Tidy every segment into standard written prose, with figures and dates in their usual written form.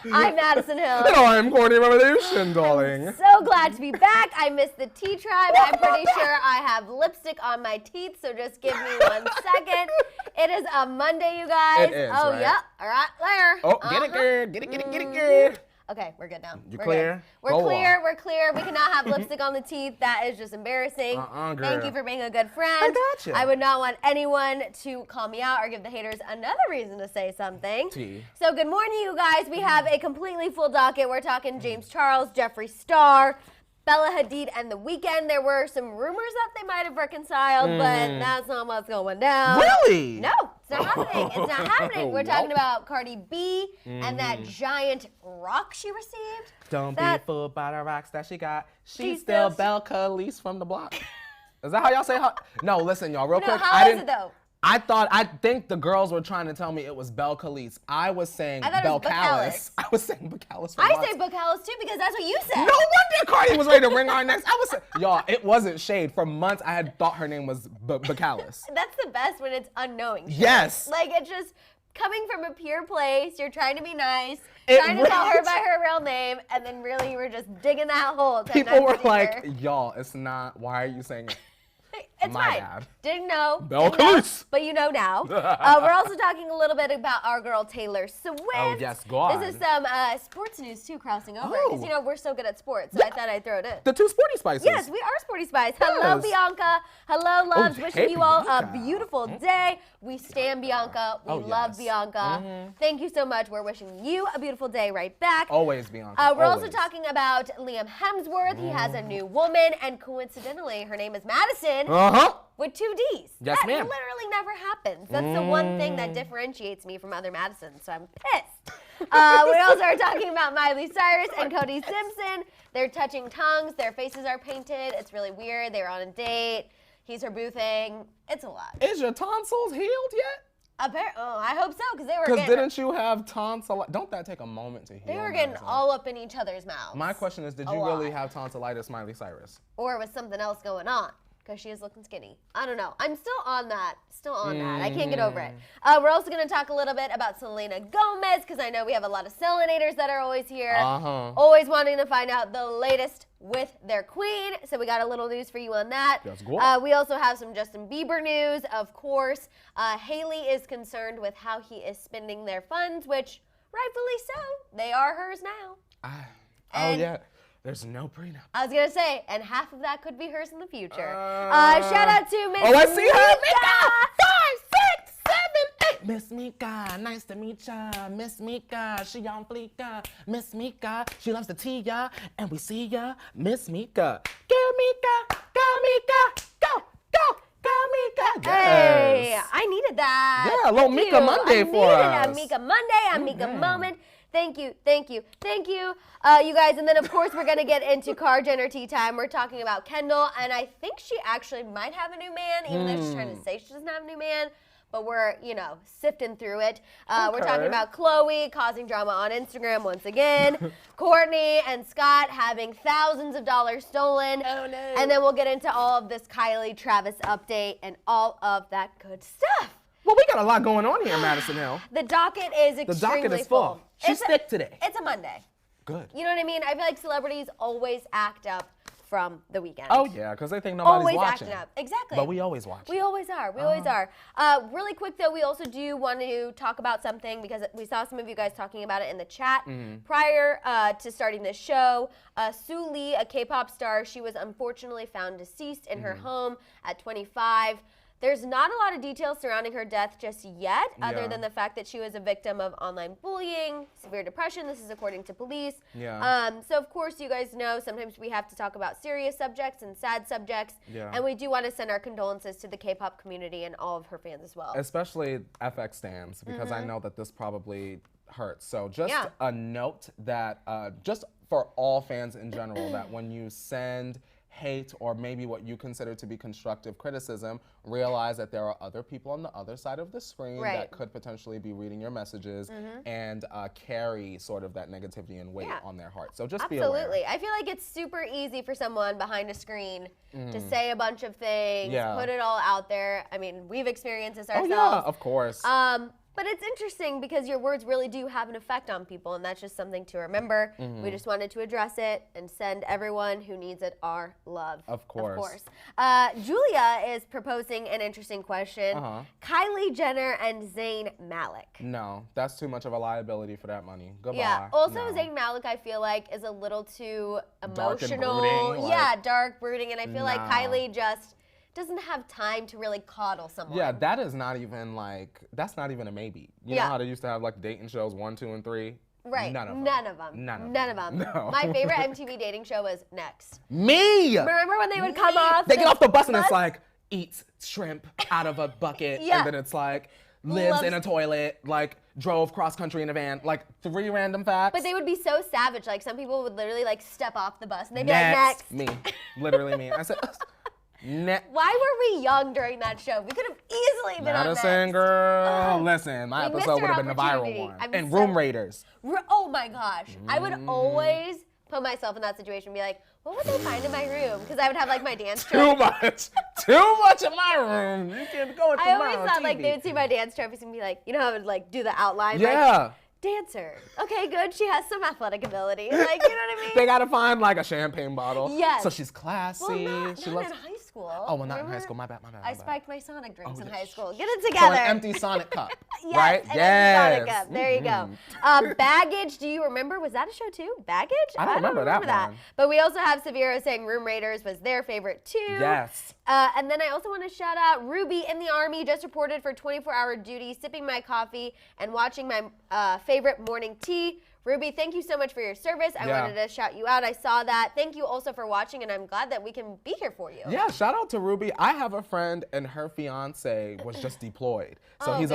I'm Maddison Hill. And I'm Courtney Revolution, darling. I'm so glad to be back. I missed the tea tribe. I'm pretty sure I have lipstick on my teeth, so just give me 1 second. It is a Monday, you guys. It is, Oh, right? yeah. All right, there. Oh, get it, girl. Get it, girl. Okay, we're good now. You We're clear? Good. We're Go clear. on. We're clear. We cannot have lipstick on the teeth. That is just embarrassing. Girl. Thank you for being a good friend. I gotcha. I would not want anyone to call me out or give the haters another reason to say something. Tea. So good morning, you guys. We have a completely full docket. We're talking James Charles, Jeffree Star, Bella Hadid, and The Weeknd. There were some rumors that they might have reconciled, but that's not what's going down. Really? No, it's not happening. It's not happening. We're talking about Cardi B and that giant rock she received. Don't be fooled by the rocks that she got. She's still- still Belle Khalees from the block. Is that how y'all say her? No, listen, y'all, real No, quick. how is it though? I think the girls were trying to tell me it was Belle Khalees. I was saying I thought it was Belle-Callis. I was saying Belle-Callis for I months. say Bacallis too because that's what you said. No wonder Cardi was ready to wring our necks. I was saying, y'all, it wasn't shade. For months, I had thought her name was Bacallis. That's the best when it's unknowing. Yes. Like it's just coming from a pure place. You're trying to be nice, It trying to call her really- by her real name, and then really you were just digging that hole. 10 People times were deeper. like, y'all, it's not. Why are you saying it? It's My fine. bad. Didn't know. Belle didn't know, Khalees. but you know now. We're also talking a little bit about our girl Taylor Swift. Oh, yes, go on. This is some sports news too crossing over because Oh. you know we're so good at sports, so I thought I'd throw it in. The two sporty spices. Yes, we are Sporty Spice. Hello, Yes. Bianca. Hello, loves. hey, Wishing you all a Bianca. beautiful day. We stand Bianca. We Oh, love yes. Bianca. Thank you so much. We're wishing you a beautiful day right back. Always, Bianca. We're also always. talking about Liam Hemsworth. He has a new woman, and coincidentally, her name is Maddison Uh-huh. with 2 D's. Yes, that ma'am. literally never happens. That's the one thing that differentiates me from other Madisons, so I'm pissed. We also are talking about Miley Cyrus and Cody Simpson. They're touching tongues. Their faces are painted. It's really weird. They were on a date. He's her boo thing. It's a lot. Is your tonsils healed yet? I hope so, because they were Because getting, didn't you have tonsillitis? Don't that take a moment to heal? they were getting Madison? all up in each other's mouths. My question is, did A you really lot. have tonsillitis, Miley Cyrus? Or was something else going on? Because she is looking skinny. I don't know. I'm still on that. I can't get over it. We're also going to talk a little bit about Selena Gomez, because I know we have a lot of Selenators that are always here. Uh-huh. Always wanting to find out the latest with their queen. So we got a little news for you on that. Let's go. We also have some Justin Bieber news, of course. Hailey is concerned with how he is spending their funds, which rightfully so. They are hers now. Oh, And- yeah. There's no prenup. I was gonna say, and half of that could be hers in the future. Shout out to Miss Oh, I see her. Mika. 5, 6, 7, 8. Miss Mika, nice to meet ya. Miss Mika, she on fleeka. Miss Mika, she loves the tea, ya. And we see ya. Miss Mika. Go Mika, go Mika, go, go, go Mika. Hey, Yes. I needed that. Yeah, a little Thank Mika you. Monday I for needed us. a Mika Monday, a Mika moment. Thank you, thank you, thank you, you guys. And then, of course, we're going to get into Car Jenner tea time. We're talking about Kendall, and I think she actually might have a new man, even though she's trying to say she doesn't have a new man. But we're, sifting through it. We're talking Okay. about Khloe causing drama on Instagram once again. Kourtney and Scott having thousands of dollars stolen. Oh, no. And then we'll get into all of this Kylie Travis update and all of that good stuff. Well, we got a lot going on here, Madison Hill. The docket is extremely The docket is full. She's thick today. It's a Monday. Good. You know what I mean? I feel like celebrities always act up from the weekend. Oh, yeah, because they think nobody's Always watching. acting up. Exactly. But we always watch. We always are. We always are. Really quick, though, we also do want to talk about something because we saw some of you guys talking about it in the chat prior to starting this show. Sue Lee, a K-pop star, she was unfortunately found deceased in her home at 25. There's not a lot of details surrounding her death just yet, other Yeah. than the fact that she was a victim of online bullying, severe depression. This is according to police. Yeah. So, of course, you guys know sometimes we have to talk about serious subjects and sad subjects. Yeah. And we do want to send our condolences to the K-pop community and all of her fans as well. Especially FX stands, because I know that this probably hurts. So just Yeah. a note that, just for all fans in general, that when you send hate or maybe what you consider to be constructive criticism, realize that there are other people on the other side of the screen Right. that could potentially be reading your messages and carry sort of that negativity and weight Yeah. on their heart. So just be aware. Absolutely. I feel like it's super easy for someone behind a screen to say a bunch of things, Yeah. put it all out there. I mean, we've experienced this Oh ourselves. yeah, of course. But it's interesting because your words really do have an effect on people, and that's just something to remember. We just wanted to address it and send everyone who needs it our love. Of course. Julia is proposing an interesting question. Kylie Jenner and Zayn Malik. No, that's too much of a liability for that money. Goodbye. Yeah. Also, no. Zayn Malik, I feel like, is a little too Dark and emotional. brooding, like, dark, brooding, and I feel like Kylie just doesn't have time to really coddle someone. Yeah, that is not even like, that's not even a maybe. You know how they used to have like dating shows 1, 2, and 3? Right. None of them. None of them. No. My favorite MTV dating show was Next. Me! Remember when they would come off? They get off the bus and it's like, eats shrimp out of a bucket. And then it's like, lives in a toilet, like drove cross country in a van, like 3 random facts. But they would be so savage. Like some people would literally like step off the bus and they'd be like, next. Me. Literally me. I said, why were we young during that show? We could have easily been on Next. Madison, girl. Listen, my episode would have been the viral one. And Room Raiders. Oh my gosh. I would always put myself in that situation and be like, what would they find in my room? Because I would have like my dance trophies. Too much in my room. You can't go into I always thought like they would see my dance trophies and be like, you know how I would like do the outline? Yeah. Like, dancer. Okay, good. She has some athletic ability. Like, you know what I mean? They gotta find like a champagne bottle. Yes. So she's classy. Well, not she loves in high school. Oh, well, not in high school. My bad. I spiked my Sonic drinks in high school. Get it So together. an empty Sonic cup, Yes, right? an empty Sonic cup. There you go. Baggage. Do you remember? Was that a show too? Baggage? I don't remember that one. But we also have Severo saying Room Raiders was their favorite too. Yes. And then I also want to shout out Ruby in the Army, just reported for 24-hour duty, sipping my coffee and watching my favorite morning tea. Ruby, thank you so much for your service. I wanted to shout you out. I saw that. Thank you also for watching, and I'm glad that we can be here for you. Yeah, shout out to Ruby. I have a friend, and her fiance was just deployed. So he's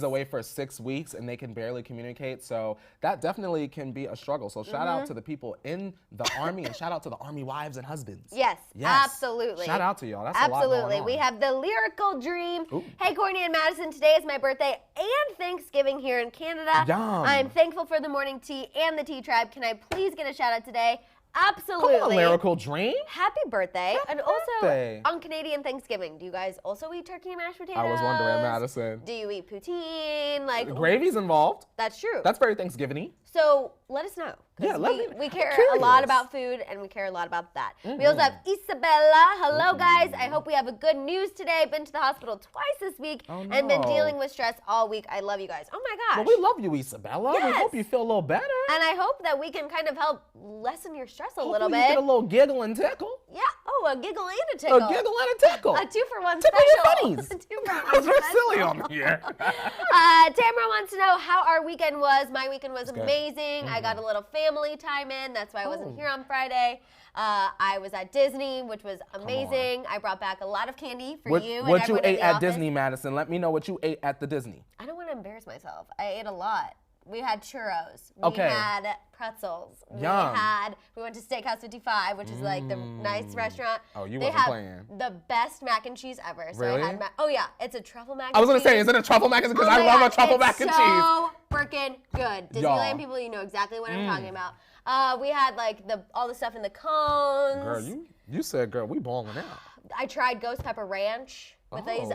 away for 6 weeks, and they can barely communicate. So that definitely can be a struggle. So shout out to the people in the Army, and shout out to the Army wives and husbands. Yes, absolutely. Shout out to y'all. That's a lot going on. We have the Lyrical Dream. Ooh. Hey, Kourtney and Maddison, today is my birthday and Thanksgiving here in Canada. Yum. I'm thankful for the morning tea and the tea tribe. Can I please get a shout out today? Absolutely. Come on, Lyrical Dream. Happy birthday. Happy birthday. Also, on Canadian Thanksgiving, do you guys also eat turkey and mashed potatoes? I was wondering, Madison. Do you eat poutine? Like gravy's involved. That's true. That's very Thanksgiving-y. So let us know. Yeah, we care a lot about food, and we care a lot about that. We also have Isabella. Hello, guys. I hope we have a good news today. Been to the hospital twice this week and been dealing with stress all week. I love you guys. Oh, my gosh. Well, we love you, Isabella. Yes. We hope you feel a little better. And I hope that we can kind of help lessen your stress a little bit. You get a little giggle and tickle. Yeah. Oh, a giggle and a tickle. A giggle and a tickle. A 2-for-1 tickle special. Your funnies. 2-for-1 Those are silly on here. Tamara wants to know how our weekend was. My weekend was amazing. I got a little family time in. That's why I wasn't here on Friday. I was at Disney, which was amazing. I brought back a lot of candy for you. What you ate at Disney, Madison? Let me know what you ate at the Disney. I don't want to embarrass myself. I ate a lot. We had churros. We had pretzels. Yum. We went to Steakhouse 55, which is like the nice restaurant. Oh, you they wasn't have playing. The best mac and cheese ever. So really? I had oh yeah, it's a truffle mac and cheese. I was gonna say, is it a truffle mac and cheese? Because I love a truffle mac and cheese. So freaking good. Disneyland people, you know exactly what I'm talking about. We had like all the stuff in the cones. Girl, you said, girl, we balling out. I tried ghost pepper ranch with these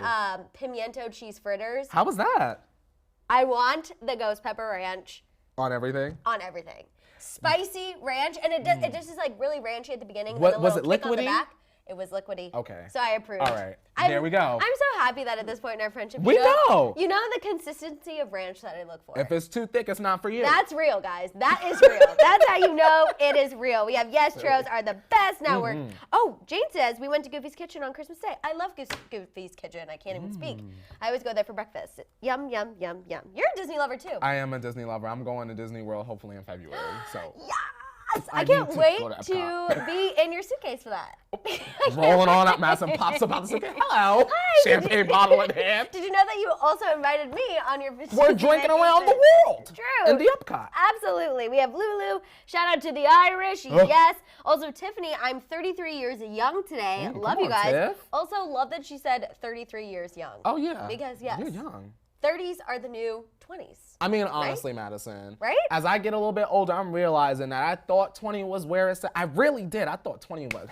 pimiento cheese fritters. How was that? I want the ghost pepper ranch. On everything? On everything. Spicy ranch, and it just is like really ranchy at the beginning. What, was it liquidy? It was liquidy. Okay. So I approved. All right. There we go. I'm so happy that at this point in our friendship, we know. You know the consistency of ranch that I look for. If it's too thick, it's not for you. That's real, guys. That is real. That's how you know it is real. We have churros are the best network. Oh, Jane says we went to Goofy's Kitchen on Christmas Day. I love Goofy's Kitchen. I can't even speak. I always go there for breakfast. Yum, yum, yum, yum. You're a Disney lover too. I am a Disney lover. I'm going to Disney World hopefully in February. So. Yeah. I can't wait to be in your suitcase for that. Rolling on up, Madison pops up out the suitcase. Hello. Hi. Champagne bottle in hand. Did you know that you also invited me on your vacation? We're drinking around the world. True. In the Epcot. Absolutely. We have Lulu. Shout out to the Irish. Yes. Also, Tiffany, I'm 33 years young today. Love you guys. Tiff. Also, love that she said 33 years young. Oh, yeah. Because, yes. You're young. 30s are the new 20s. I mean, honestly, Madison. Right? As I get a little bit older, I'm realizing that I thought 20 was where it's at. I really did. I thought 20 was.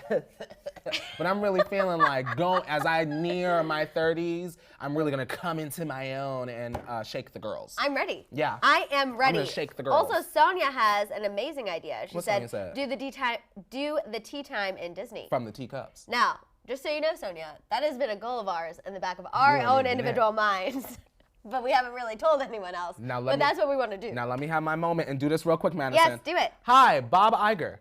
But I'm really feeling like as I near my 30s, I'm really going to come into my own and shake the girls. I'm ready. Yeah. I am ready. I'm going to shake the girls. Also, Sonia has an amazing idea. She What's said, Sonia said? do the tea time in Disney. From the teacups. Now, just so you know, Sonia, that has been a goal of ours in the back of our own individual minds. But we haven't really told anyone else. But that's what we want to do. Now let me have my moment and do this real quick, Madison. Yes, do it. Hi, Bob Iger.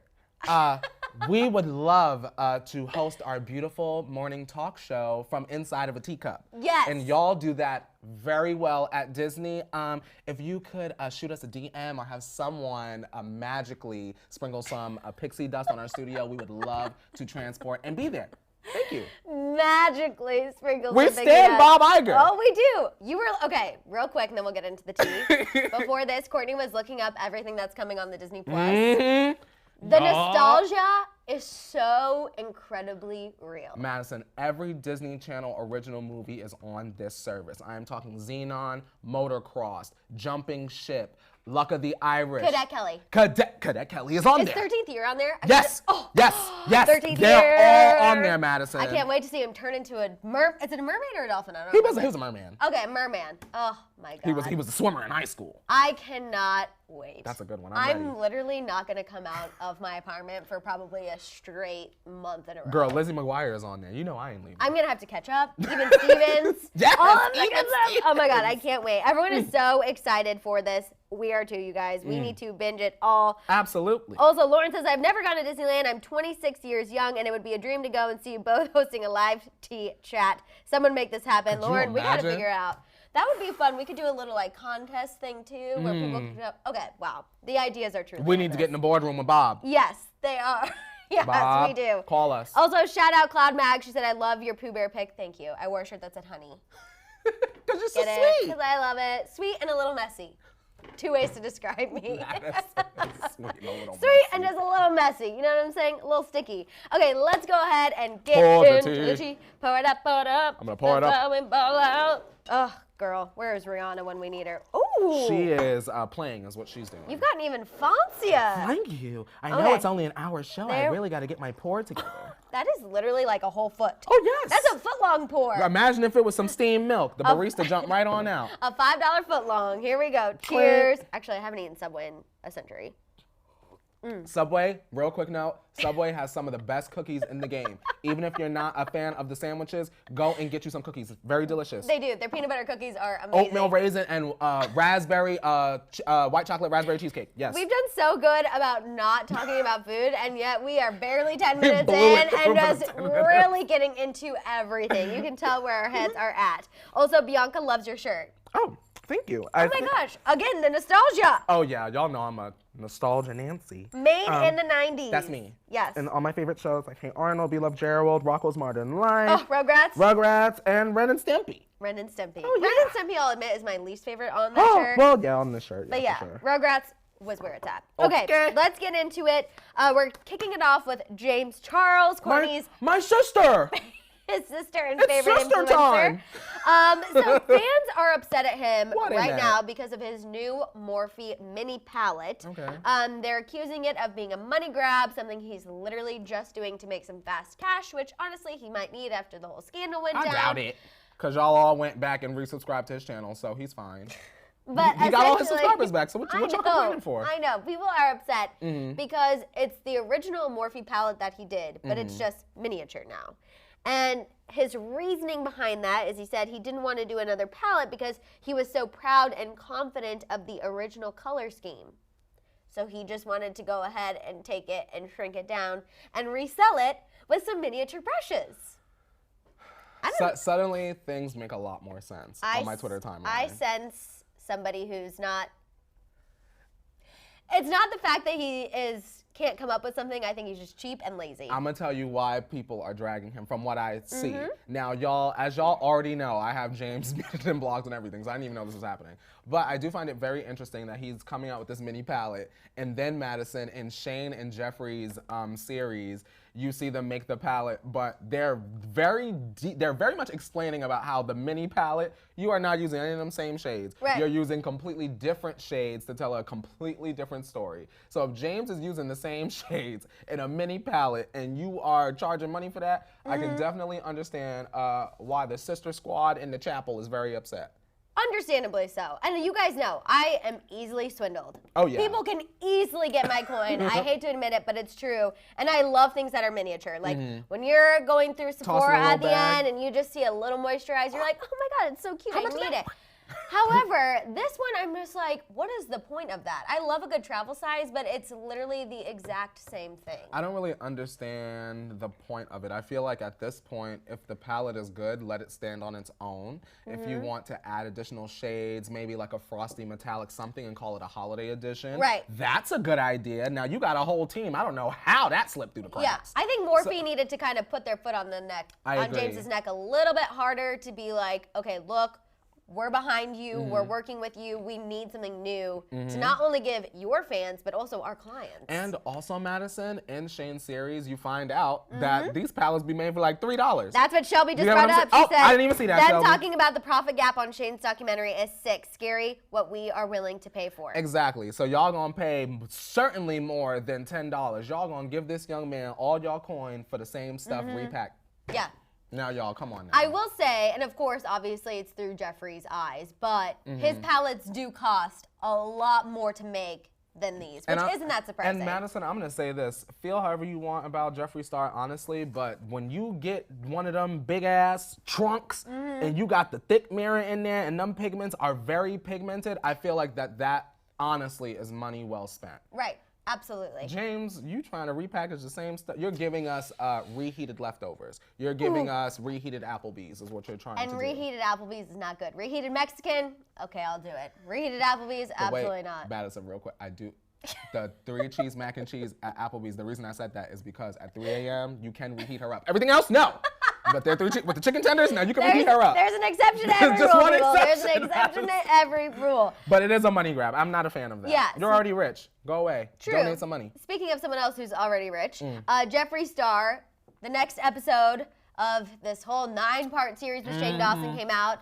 We would love to host our beautiful morning talk show from inside of a teacup. Yes. And y'all do that very well at Disney. If you could shoot us a DM or have someone magically sprinkle some pixie dust on our studio, we would love to transport and be there. Thank you. Magically sprinkled. We stand Bob Iger. Oh, we do. You were, okay, real quick, and then we'll get into the tea. Before this, Kourtney was looking up everything that's coming on the Disney Plus. Mm-hmm. The nostalgia is so incredibly real. Madison, every Disney Channel original movie is on this service. I am talking Xenon, Motocross, Jumping Ship, Luck of the Irish. Cadet Kelly. Cadet Kelly is on there. Is 13th year on there? Yes. Yes. 13th year. They're all on there, Madison. I can't wait to see him turn into a is it a mermaid or a dolphin? I don't know. He was a merman. Okay, merman. Oh my God. He was a swimmer in high school. I cannot wait. That's a good one. I'm literally not gonna come out of my apartment for probably a straight month in a row. Girl, Lizzie McGuire is on there. You know I ain't leaving. I'm gonna have to catch up. Even Stevens. Yes, all of them. Oh my God, I can't wait. Everyone is so excited for this. We are too, you guys. We need to binge it all. Absolutely. Also, Lauren says, I've never gone to Disneyland. I'm 26 years young, and it would be a dream to go and see you both hosting a live tea chat. Someone make this happen. Lauren, we gotta figure it out. That would be fun. We could do a little like contest thing too, where people could go, okay, wow. The ideas are true. We need to get in the boardroom with Bob. Yes, they are. Yes, Bob, we do. Call us. Also, shout out Cloud Mag. She said, I love your Pooh Bear pic. Thank you. I wore a shirt that said honey. Because you're so Get sweet. Because I love it. Sweet and a little messy. 2 ways to describe me. Sweet and just a little messy. You know what I'm saying? A little sticky. Okay, let's go ahead and get into the tea. Pour it up, pour it up. I'm going to pour it up. And ball out. Oh, girl, where is Rihanna when we need her? Ooh. She is playing is what she's doing. You've gotten even fancier. Thank you. I know it's only an hour show. I really got to get my pour together. That is literally like a whole foot. Oh, yes. That's a foot-long pour. Imagine if it was some steamed milk. The barista jumped right on out. A $5 foot-long. Here we go. Cheers. Actually, I haven't eaten Subway in a century. Subway, real quick note, Subway has some of the best cookies in the game. Even if you're not a fan of the sandwiches, go and get you some cookies. Very delicious. They do. Their peanut butter cookies are amazing. Oatmeal raisin and raspberry, white chocolate raspberry cheesecake. Yes. We've done so good about not talking about food, and yet we are barely 10 minutes in and just really getting into everything. You can tell where our heads are at. Also, Bianca loves your shirt. Oh, thank you. Oh my gosh. Again, the nostalgia. Oh yeah, y'all know I'm a nostalgia Nancy. Made in the 90s. That's me. Yes. And all my favorite shows like Hey Arnold, We Love Gerald, Rocko's Modern Life. Oh, Rugrats. Rugrats, and Ren and Stimpy. Ren and Stimpy. Oh, yeah. Ren and Stimpy, I'll admit, is my least favorite on that shirt. Well, yeah, on the shirt. But yeah, for sure. Rugrats was where it's at. Okay, let's get into it. We're kicking it off with James Charles, Kourtney's my sister. His sister and It's favorite sister influencer. time. So fans are upset at him right that? now because of his new Morphe mini palette. Okay. They're accusing it of being a money grab, something he's literally just doing to make some fast cash, which honestly he might need after the whole scandal went down. I doubt it. Because y'all all went back and resubscribed to his channel, so he's fine. But he got all his subscribers back, so what y'all complaining for? I know. People are upset because it's the original Morphe palette that he did, but it's just miniature now. And his reasoning behind that is he said he didn't want to do another palette because he was so proud and confident of the original color scheme. So he just wanted to go ahead and take it and shrink it down and resell it with some miniature brushes. Suddenly, things make a lot more sense on my Twitter timeline. I sense somebody who's not... It's not the fact that he is can't come up with something. I think he's just cheap and lazy. I'm gonna tell you why people are dragging him from what I see. Now, y'all, as y'all already know, I have James muted in blogs and everything, so I didn't even know this was happening. But I do find it very interesting that he's coming out with this mini palette, and then Maddison and Shane and Jeffree's series, you see them make the palette, but they're very much explaining about how the mini palette, you are not using any of them same shades. Right. You're using completely different shades to tell a completely different story. So if James is using the same shades in a mini palette and you are charging money for that, I can definitely understand why the sister squad in the chapel is very upset. Understandably so. And you guys know, I am easily swindled. Oh, yeah. People can easily get my coin. I hate to admit it, but it's true. And I love things that are miniature. Like when you're going through Sephora at the end and you just see a little moisturizer, you're like, oh my God, it's so cute. I need it. However, this one, I'm just like, what is the point of that? I love a good travel size, but it's literally the exact same thing. I don't really understand the point of it. I feel like at this point, if the palette is good, let it stand on its own. If you want to add additional shades, maybe like a frosty metallic something and call it a holiday edition. Right. That's a good idea. Now, you got a whole team. I don't know how that slipped through the cracks. Yeah, I think Morphe needed to kind of put their foot on the neck, on James's neck a little bit harder to be like, okay, look, we're behind you, we're working with you, we need something new to not only give your fans, but also our clients. And also, Maddison, in Shane's series, you find out that these palettes be made for like $3. That's what Shelby just brought up. She said, I didn't even see that, them Shelby. talking about the profit gap on Shane's documentary is sick, scary, what we are willing to pay for. Exactly. So y'all gonna pay certainly more than $10. Y'all gonna give this young man all y'all coin for the same stuff repacked. Yeah. Now, y'all, come on now. I will say, and of course, obviously, it's through Jeffree's eyes, but his palettes do cost a lot more to make than these, which isn't that surprising. And Maddison, I'm going to say this. Feel however you want about Jeffree Star, honestly, but when you get one of them big-ass trunks and you got the thick mirror in there and them pigments are very pigmented, I feel like that honestly is money well spent. Right. Absolutely. James, you trying to repackage the same stuff. You're giving us reheated leftovers. You're giving us reheated Applebee's is what you're trying to do. And reheated Applebee's is not good. Reheated Mexican, okay, I'll do it. Reheated Applebee's, absolutely not. Madison, real quick, I do. The 3-cheese mac and cheese at Applebee's, the reason I said that is because at 3 a.m., you can reheat her up. Everything else, no. But with the chicken tenders, now you can reheat her up. There's an exception to every rule, people. There's an exception to every rule. But it is a money grab. I'm not a fan of that. Yeah, You're already rich. Go away. True. Donate some money. Speaking of someone else who's already rich, Jeffree Star, the next episode of this whole 9-part series with Shane Dawson came out.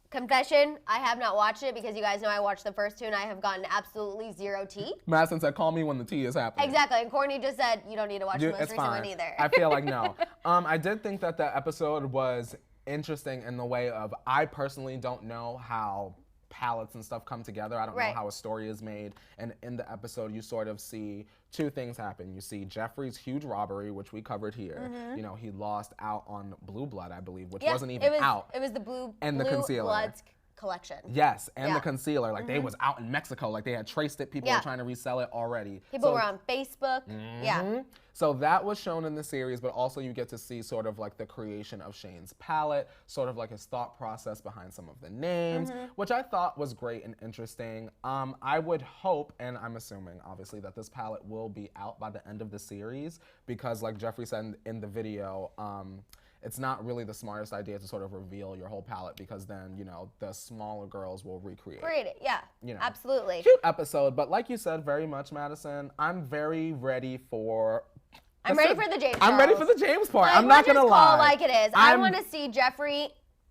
Confession, I have not watched it because you guys know I watched the first 2 and I have gotten absolutely 0 tea. Madison said, call me when the tea is happening. Exactly, and Kourtney just said, you don't need to watch the most recent one either. I feel like no. I did think that the episode was interesting in the way of, I personally don't know how palettes and stuff come together. I don't know how a story is made. And in the episode, you sort of see 2 things happen. You see Jeffree's huge robbery, which we covered here. You know, he lost out on Blue Blood, I believe, which wasn't even out. It was the Blue concealer. Bloods collection. Yes, and the concealer. Like, they was out in Mexico. Like, they had traced it. People were trying to resell it already. People were on Facebook. Yeah. So that was shown in the series, but also you get to see sort of like the creation of Shane's palette, sort of like his thought process behind some of the names, which I thought was great and interesting. I would hope, and I'm assuming, obviously, that this palette will be out by the end of the series because, like Jeffree said in the video, it's not really the smartest idea to sort of reveal your whole palette because then, you know, the smaller girls will recreate. Create it, yeah, you know. absolutely. Cute episode, but like you said very much, Madison, I'm very ready for... I'm ready for the James part. I'm ready for the James part. Like, I'm not going to lie. Call like it is. I want to see Jeffree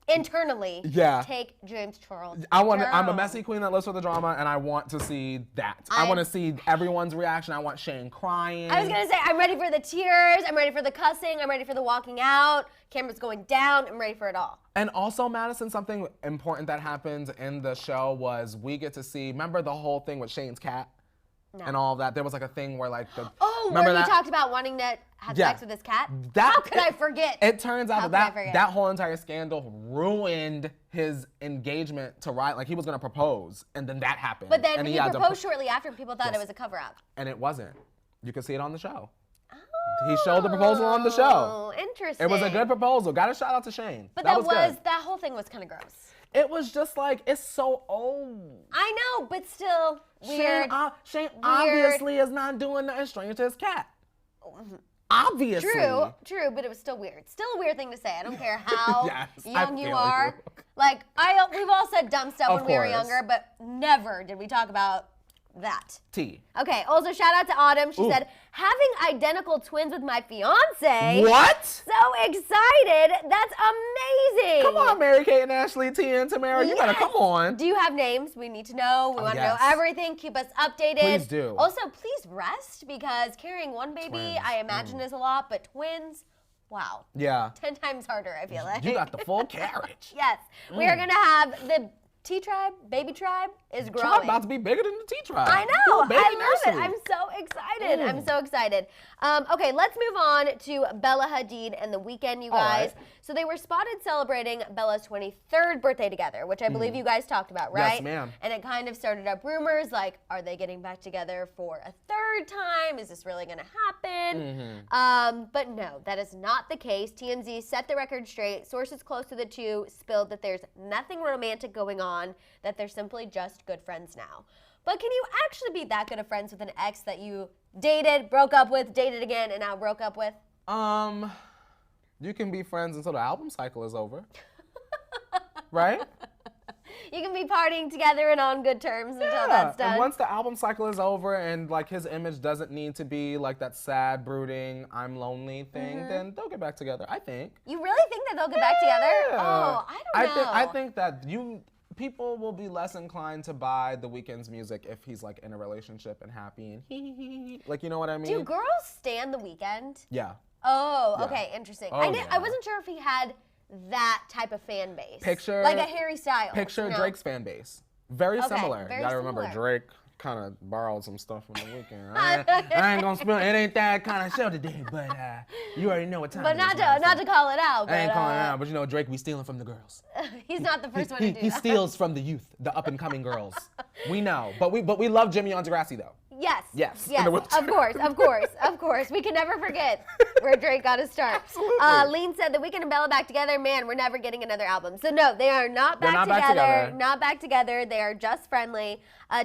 internally take James Charles. I'm a messy queen that lives for the drama, and I want to see that. I want to see everyone's reaction. I want Shane crying. I was going to say, I'm ready for the tears. I'm ready for the cussing. I'm ready for the walking out. Camera's going down. I'm ready for it all. And also, Madison, something important that happened in the show was we get to see, remember the whole thing with Shane's cat? No. And all of that. There was like a thing where like the where he talked about wanting to have sex with his cat. How could I forget? It turns out that whole entire scandal ruined his engagement to Riley. Like he was gonna propose, and then that happened. But then he proposed shortly after, and people thought it was a cover-up. And it wasn't. You can see it on the show. He showed the proposal on the show. Oh, interesting. It was a good proposal. Got a shout out to Shane. But that whole thing was kind of gross. It was just like, it's so old. I know, but still weird. Shane obviously is not doing nothing strange to his cat. Obviously. True, but it was still weird. Still a weird thing to say. I don't care how young you feel are. you. Like, we've all said dumb stuff Of when we were course. younger, but never did we talk about that. T. Okay, also shout out to Autumn. She said, having identical twins with my fiance. What? So excited. That's amazing. Come on, Mary Kate and Ashley, T and Tamara. You better come on. Do you have names? We need to know. We want to know yes. everything. Keep us updated. Please do. Also, please rest because carrying one baby, Twins. I imagine is a lot, but twins, wow. Yeah. 10 times harder, I feel like. You got the full carriage. Yes. We are going to have the T Tribe, Baby Tribe is growing. Tribe about to be bigger than the T Tribe. I know. Baby I love it. nursery. I'm so excited. I'm so excited. Okay, let's move on to Bella Hadid and The Weeknd, you guys. right. So they were spotted celebrating Bella's 23rd birthday together, which I believe you guys talked about, right? Yes, ma'am. And it kind of started up rumors like, are they getting back together for a third time? Is this really going to happen? But no, that is not the case. TMZ set the record straight. Sources close to the two spilled that there's nothing romantic going on, that they're simply just good friends now. But can you actually be that good of friends with an ex that you dated, broke up with, dated again, and now broke up with? You can be friends until the album cycle is over. Right? You can be partying together and on good terms until that's done. And once the album cycle is over and like his image doesn't need to be like that sad, brooding, I'm lonely thing, then they'll get back together, I think. You really think that they'll get back together? Oh, I don't know. I think that people will be less inclined to buy The Weeknd's music if he's like in a relationship and happy and he. Like, you know what I mean? Do girls stand The Weeknd? Yeah. Oh, Yeah. okay, interesting. Oh, I yeah. wasn't sure if he had that type of fan base. Picture like a Harry Styles. Picture you know? Drake's fan base. Very Okay, similar. very You gotta remember similar. Drake kind of borrowed some stuff from The Weeknd. I ain't gonna spill it. It ain't that kind of show today, but you already know what time But it not is. right? to call it out. I ain't but, calling it out, but you know Drake be stealing from the girls. He's not the first one to do He that. steals from the youth, the up and coming girls. We know, but we love Jimmy on Degrassi though. Yes. Yes, in Yes. the wheelchair. Of course. We can never forget where Drake got his start. Absolutely. Lean said The Weeknd and Bella back together. Man, we're never getting another album. So no, they are not They're back not back together. together. Not back together. They are just friendly.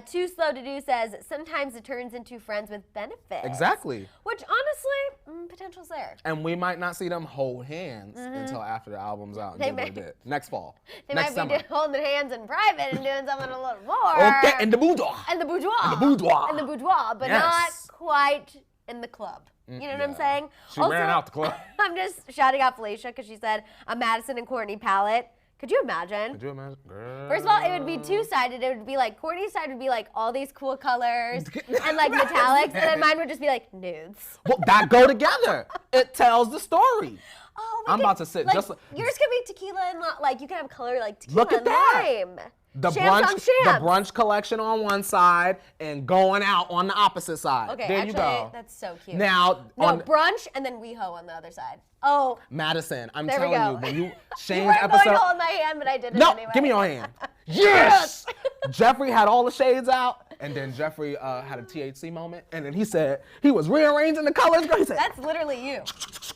Too Slow to Do says sometimes it turns into friends with benefits. Exactly. Which honestly, potential's there. And we might not see them hold hands until after the album's out. They They may- did. Next fall. They Next might be summer. holding hands in private and doing something a little more. Okay, in the boudoir. And the boudoir. In the boudoir. In the boudoir, but Yes. not quite in the club. You know what I'm Yeah. saying? She ran out the club. I'm just shouting out Felicia because she said a Maddison and Courtney palette. Could you imagine? Could you imagine? Girl. First of all, it would be two-sided. It would be like Courtney's side would be like all these cool colors and like metallics, and then mine would just be like nudes. Well, that go together. It tells the story. Oh, I'm about to sit like, just like- yours could be tequila and like you can have color like tequila Look at and that. lime. The Shams on the shams. brunch collection on one side and going out on the opposite side. Okay, there actually, you go. that's so cute. Now No, on brunch and then WeHo on the other side. Oh, Madison, I'm there we telling go. you, when you you Shane's weren't episode. going to hold my hand, but I did it No, anyway. give me your hand. Yes! Jeffree had all the shades out, and then Jeffree had a THC moment, and then he said he was rearranging the colors. He said, That's literally you.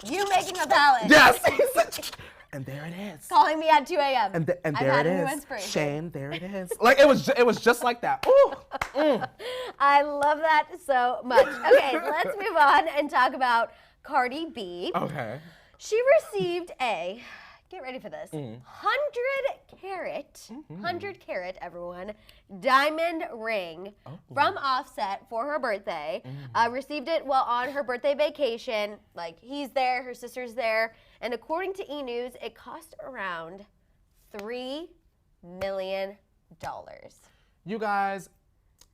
You making a palette. yes! He said, and there it is. Calling me at 2 a.m. And I've there had it a new is. inspiration. Shane, there it is. Like it was just like that. Ooh. I love that so much. Okay, let's move on and talk about Cardi B. Okay. She received a, get ready for this, 100 carat, everyone, diamond ring from Offset for her birthday. Received it while on her birthday vacation. Like, he's there, her sister's there. And according to E! News, it cost around $3 million. You guys,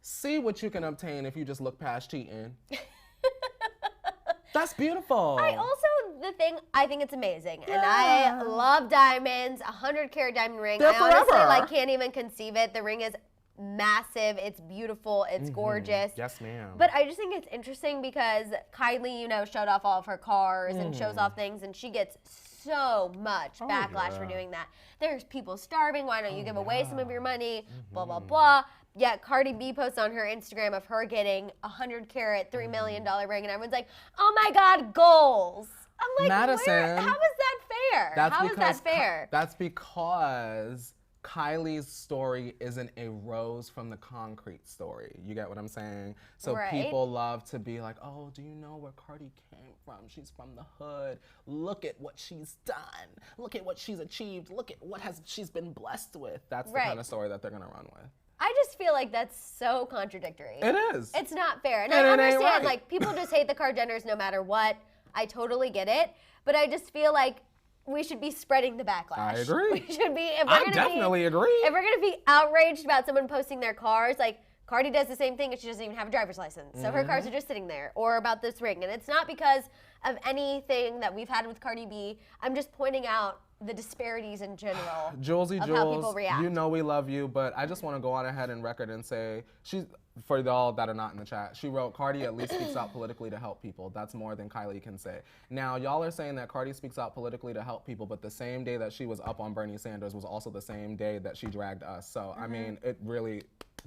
see what you can obtain if you just look past cheating. That's beautiful. I think it's amazing. And I love diamonds, 100 carat diamond ring. They're I honestly forever. can't even conceive it. The ring is massive, it's beautiful, it's gorgeous. Yes, ma'am. But I just think it's interesting because Kylie, showed off all of her cars and shows off things, and she gets so much backlash for doing that. There's people starving. Why don't you give away some of your money? Blah, blah, blah. Yet Cardi B posts on her Instagram of her getting a 100 carat, $3 million ring, and everyone's like, oh my God, goals. I'm like, Madison, how is that fair? How is that fair? That's because Kylie's story isn't a rose from the concrete story. You get what I'm saying? So Right. people love to be like, oh, do you know where Cardi came from? She's from the hood. Look at what she's done. Look at what she's achieved. Look at what she's been blessed with. That's the Right. kind of story that they're gonna run with. I just feel like that's so contradictory. It is. It's not fair. And And I it ain't understand, right. like, people just hate the Kardashians no matter what. I totally get it. But I just feel like we should be spreading the backlash. I agree. We should be, if we're I gonna definitely agree. If we're gonna be outraged about someone posting their cars, like, Cardi does the same thing and she doesn't even have a driver's license. So her cars are just sitting there. Or about this ring. And it's not because of anything that we've had with Cardi B. I'm just pointing out the disparities in general Julesy of how people Jules, react. you know we love you, but I just want to go on ahead and record and say, for y'all that are not in the chat, she wrote, Cardi at least speaks out politically to help people. That's more than Kylie can say. Now, y'all are saying that Cardi speaks out politically to help people, but the same day that she was up on Bernie Sanders was also the same day that she dragged us. So, I mean,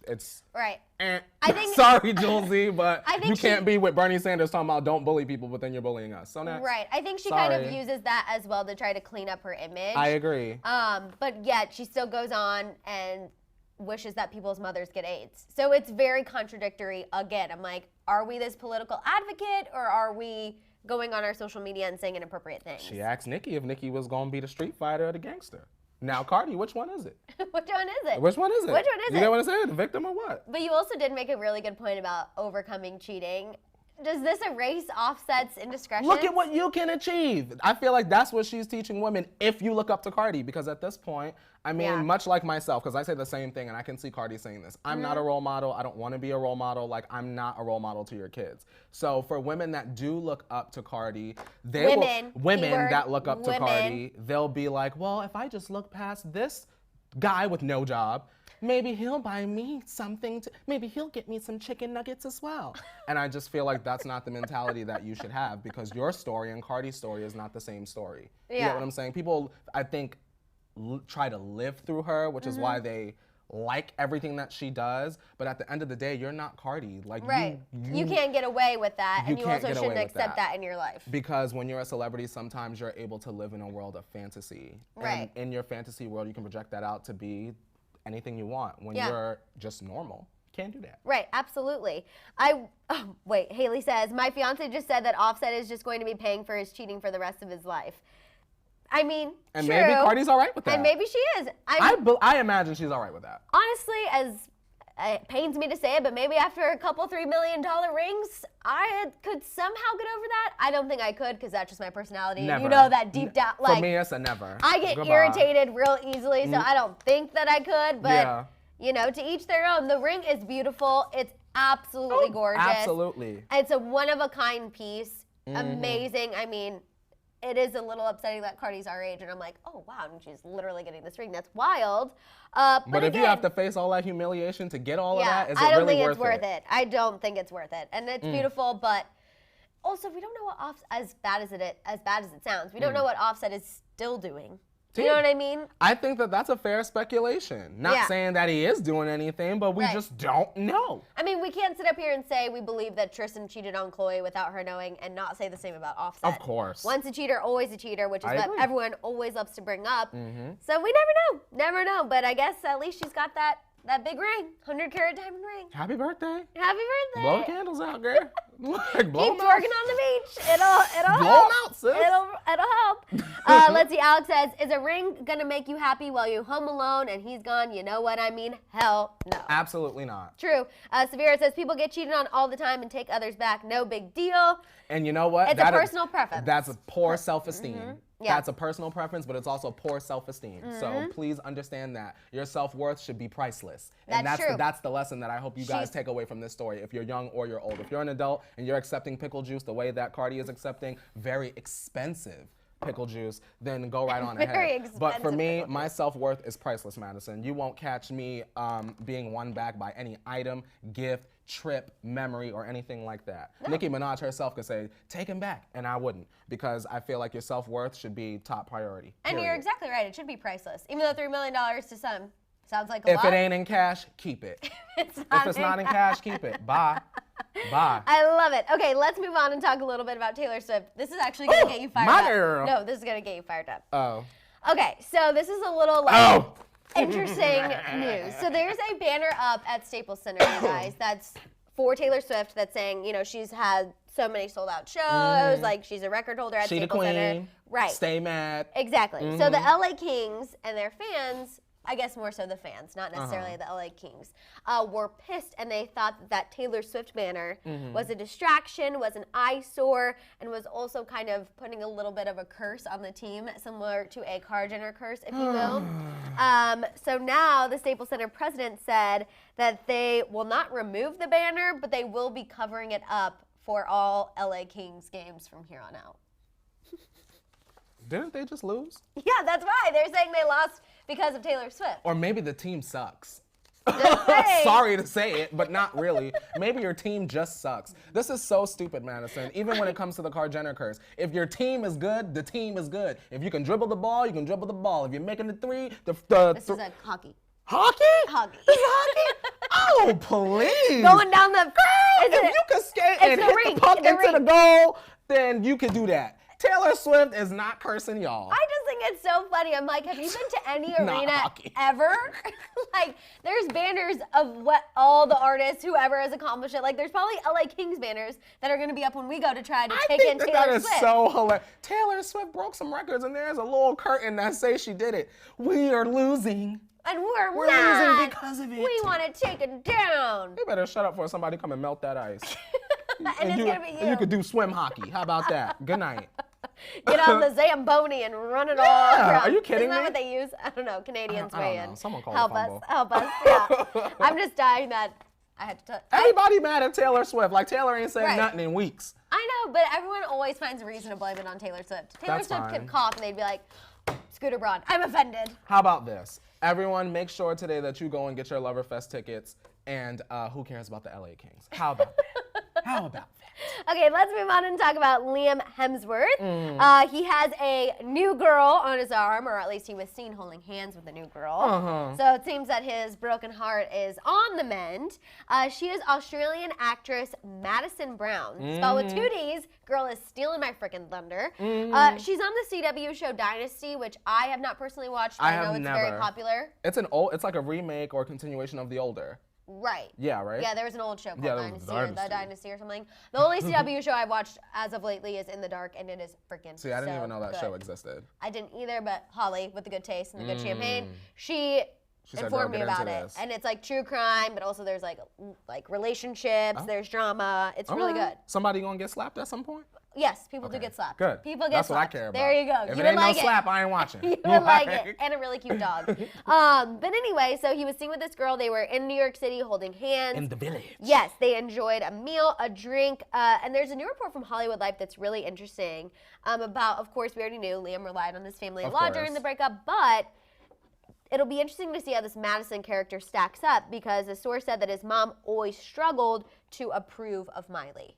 it's... Right. I think... Sorry, Julesy, but I think you can't be with Bernie Sanders talking about don't bully people, but then you're bullying us. So next. Right. I think she kind of Sorry. uses that as well to try to clean up her image. I agree. But yet she still goes on and wishes that people's mothers get AIDS. So it's very contradictory again. I'm like, are we this political advocate or are we going on our social media and saying inappropriate things? She asked Nicki if Nicki was going to be the street fighter or the gangster. Now, Cardi, which one is it? Which one is it? Which one is it? Which one is You it? get what I'm saying? The victim or what? But you also did make a really good point about overcoming cheating. Does this erase Offset's indiscretion? Look at what you can achieve. I feel like that's what she's teaching women if you look up to Cardi, because at this point, I mean, Yeah. much like myself, because I say the same thing and I can see Cardi saying this. I'm not a role model. I don't want to be a role model. Like, I'm not a role model to your kids. So for women that do look up to Cardi, women keyword, that look up to women. Cardi, they'll be like, well, if I just look past this guy with no job, maybe he'll buy me something, maybe he'll get me some chicken nuggets as well. And I just feel like that's not the mentality that you should have, because your story and Cardi's story is not the same story. You Yeah. get what I'm saying? People, I think, try to live through her, which is why they like everything that she does. But at the end of the day, you're not Cardi. Like, Right. You can't get away with that, and you can't also get away shouldn't with accept that. that in your life. Because when you're a celebrity, sometimes you're able to live in a world of fantasy. Right. And in your fantasy world, you can project that out to be anything you want. When Yeah. you're just normal, can't do that. Right, absolutely. Wait, Hailey says, my fiance just said that Offset is just going to be paying for his cheating for the rest of his life. I mean, And true. maybe Cardi's all right with that. And maybe she is. I imagine she's all right with that. Honestly, as it pains me to say it, but maybe after a couple $3 million rings, I could somehow get over that. I don't think I could, because that's just my personality. Never. You know that deep down, like, For me, it's a never. I get Goodbye. irritated real easily, so I don't think that I could, but Yeah. you know, to each their own. The ring is beautiful. It's absolutely gorgeous. Absolutely. It's a one-of-a-kind piece. Amazing. I mean, it is a little upsetting that Cardi's our age, and I'm like, oh, wow, and she's literally getting this ring. That's wild. But if again, you have to face all that humiliation to get all of yeah, that, is I it don't really think worth it's worth it. I don't think it's worth it. And it's beautiful, but also we don't know what as bad as it sounds, we don't know what Offset is still doing. Do you know what I mean? I think that that's a fair speculation. Not Yeah. saying that he is doing anything, but we Right. just don't know. I mean, we can't sit up here and say we believe that Tristan cheated on Khloe without her knowing and not say the same about Offset. Of course. Once a cheater, always a cheater, which is I what agree. everyone always loves to bring up. So we never know. But I guess at least she's got that big ring, 100-carat diamond ring. Happy birthday. Happy birthday. Blow the candles out, girl. Like, blow Keep them out. twerking on the beach. It'll Blow help. 'em out, sis. It'll help. Let's see. Alex says, "Is a ring gonna make you happy while you're home alone and he's gone? You know what I mean? Hell no." Absolutely not. True. Severa says, "People get cheated on all the time and take others back. No big deal." And you know what? It's a personal preference. That's a poor self-esteem. Yeah. That's a personal preference, but it's also poor self-esteem. So please understand that your self-worth should be priceless. And That's true. that's the lesson that I hope you guys take away from this story. If you're young or you're old, if you're an adult and you're accepting pickle juice the way that Cardi is accepting very expensive pickle juice, then go right on Very ahead. But for expensive me, pickle my self-worth is priceless, Maddison. You won't catch me being won back by any item, gift, trip, memory, or anything like that. Nicki Minaj herself could say, take him back, and I wouldn't, because I feel like your self-worth should be top priority. And you're period. exactly right. It should be priceless, even though $3 million to some sounds like a If lot. it ain't in cash, keep it. If If it's not in cash, keep it. Bye. Bye. I love it. Okay, let's move on and talk a little bit about Taylor Swift. This is actually going to get you fired my up. girl. No, this is going to get you fired up. Oh. Okay, so this is a little like... Oh! interesting news. So there's a banner up at Staples Center, you guys, that's for Taylor Swift that's saying, you know, she's had so many sold out shows, like she's a record holder at She Staples the queen. Center. Right. Stay mad. Exactly. So the LA Kings and their fans, I guess more so the fans, not necessarily the LA Kings, were pissed, and they thought that Taylor Swift banner was a distraction, was an eyesore, and was also kind of putting a little bit of a curse on the team, similar to a Kylie Jenner curse, if you will. So now the Staples Center president said that they will not remove the banner, but they will be covering it up for all LA Kings games from here on out. Didn't they just lose? Yeah, that's why. They're saying they lost because of Taylor Swift. Or maybe the team sucks. Hey. Sorry to say it, but not really. Maybe your team just sucks. This is so stupid, Maddison. Even when it comes to the Kylie Jenner curse. If your team is good, the team is good. If you can dribble the ball, you can dribble the ball. If you're making the three, This is a hockey. Hockey? Hockey. It's hockey? Oh, please. Going down the... If you can skate and hit the puck into the goal, then you can do that. Taylor Swift is not cursing y'all. I just think it's so funny. I'm like, have you been to any Not arena hockey. ever? Like, there's banners of what all the artists, whoever has accomplished it. Like, there's probably LA Kings banners that are going to be up when we go to try to take in Taylor that is Swift. so hilarious. Taylor Swift broke some records, and there's a little curtain that says she did it. We are losing. And we're losing not. because of it. We want it taken down. You better shut up before somebody come and melt that ice. And it's going to be And you could do swim hockey. How about that? Good night. Get on the Zamboni and run it all Yeah, around. are you kidding Isn't that me? what they use? I don't know. Canadians I don't weigh know. in. Someone call Help it us. fumble. Help us. Yeah. I'm just dying that I had to. Everybody mad at Taylor Swift. Like, Taylor ain't saying Right. nothing in weeks. I know, but everyone always finds a reason to blame it on Taylor Swift. Taylor That's Swift fine. could cough and they'd be like, Scooter Braun, I'm offended. How about this? Everyone, make sure today that you go and get your Loverfest tickets. And who cares about the LA Kings? How about that? How about that? Okay, let's move on and talk about Liam Hemsworth. He has a new girl on his arm, or at least he was seen holding hands with a new girl. So it seems that his broken heart is on the mend. She is Australian actress Maddison Brown. Spelled with two D's. Girl is stealing my freaking thunder. She's on the CW show Dynasty, which I have not personally watched, but I know it's very popular. It's like a remake or continuation of the older. Right. Yeah, right? Yeah, there was an old show called Yeah, Dynasty or The Dynasty or something. The only CW show I've watched as of lately is In the Dark, and it is freaking See, I didn't even know that good. show existed. I didn't either, but Holly, with the good taste and the good champagne, she said, informed "Girl, me get about into it. this." And it's like true crime, but also there's like relationships, there's drama. It's really good. Somebody gonna get slapped at some point? Yes, people do get slapped. Good. People get That's slapped. what I care about. There you go. If You it would ain't like no it. slap, I ain't watching. You would like it. And a really cute dog. But anyway, so he was seen with this girl. They were in New York City holding hands. In the village. Yes, they enjoyed a meal, a drink, and there's a new report from Hollywood Life that's really interesting about, of course, we already knew Liam relied on his family a lot during the breakup, but it'll be interesting to see how this Maddison character stacks up because the source said that his mom always struggled to approve of Miley.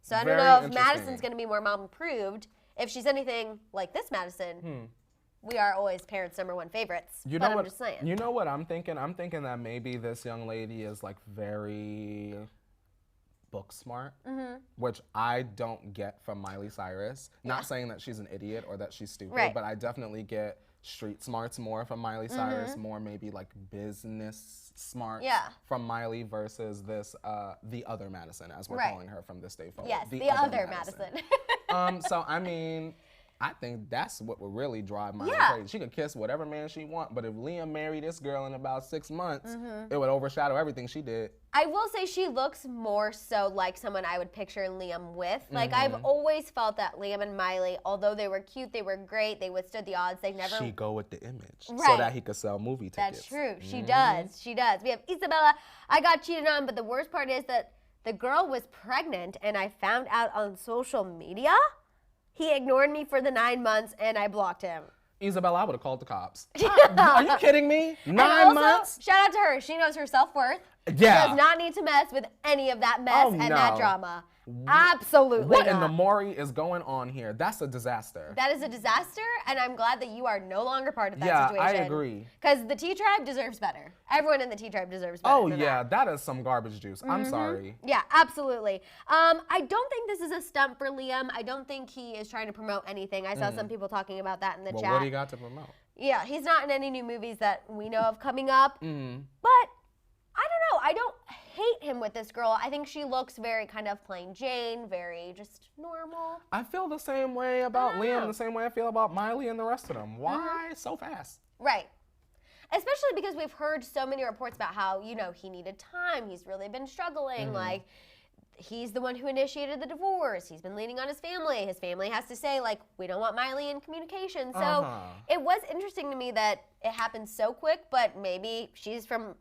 So I don't know if Madison's going to be more mom approved. If she's anything like this Maddison, we are always parents' #1 favorites. You but know I'm what, just saying. You know what I'm thinking? I'm thinking that maybe this young lady is like very book smart, which I don't get from Miley Cyrus. Not saying that she's an idiot or that she's stupid, but I definitely get street smarts more from Miley Cyrus, more maybe like business smarts from Miley versus this, the other Madison, as we're calling her from this day forward. Yes, the other Madison. So, I mean, I think that's what would really drive Miley crazy. She could kiss whatever man she want, but if Liam married this girl in about 6 months, it would overshadow everything she did. I will say she looks more so like someone I would picture Liam with. Like, I've always felt that Liam and Miley, although they were cute, they were great, they withstood the odds, they never... She go with the image so Right. that he could sell movie tickets. That's true. She does. She does. We have Isabella. I got cheated on, but the worst part is that the girl was pregnant, and I found out on social media. He ignored me for the 9 months, and I blocked him. Isabella, I would have called the cops. Are you kidding me? 9 also, months? Shout out to her. She knows her self-worth. Yeah. She does not need to mess with any of that mess and that drama. Absolutely What not. in the Maury is going on here? That's a disaster. That is a disaster, and I'm glad that you are no longer part of that situation. Yeah, I agree. Because the T-Tribe deserves better. Everyone in the T-Tribe deserves better. Oh, than yeah, that. that is some garbage juice. I'm sorry. Yeah, absolutely. I don't think this is a stunt for Liam. I don't think he is trying to promote anything. I saw some people talking about that in the chat. Well, what do you got to promote? Yeah, he's not in any new movies that we know of coming up. But I don't know. I don't hate him with this girl. I think she looks very kind of plain Jane, very just normal. I feel the same way about Liam, the same way I feel about Miley and the rest of them. Why so fast? Right. Especially because we've heard so many reports about how, you know, he needed time. He's really been struggling. Like, he's the one who initiated the divorce. He's been leaning on his family. His family has to say, like, we don't want Miley in communication. So it was interesting to me that it happened so quick, but maybe she's from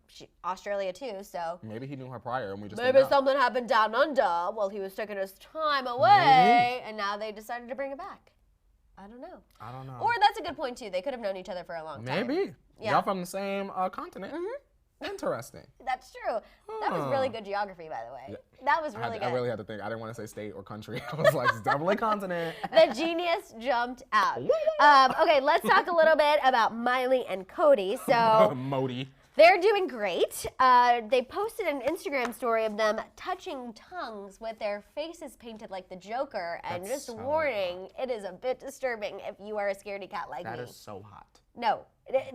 Australia too, so. Maybe he knew her prior and we just maybe something happened down under while he was taking his time away, and now they decided to bring it back. I don't know. Or that's a good point too. They could have known each other for a long time. Maybe. Yeah. Y'all from the same continent. Interesting. That's true. That was really good geography, by the way. That was really good. I really had to think. I didn't want to say state or country. I was like, it's definitely continent. The genius jumped out. Okay, let's talk a little bit about Miley and Cody. So Modi. They're doing great. They posted an Instagram story of them touching tongues with their faces painted like the Joker. And just warning, it is a bit disturbing if you are a scaredy cat like me. That is so hot. No,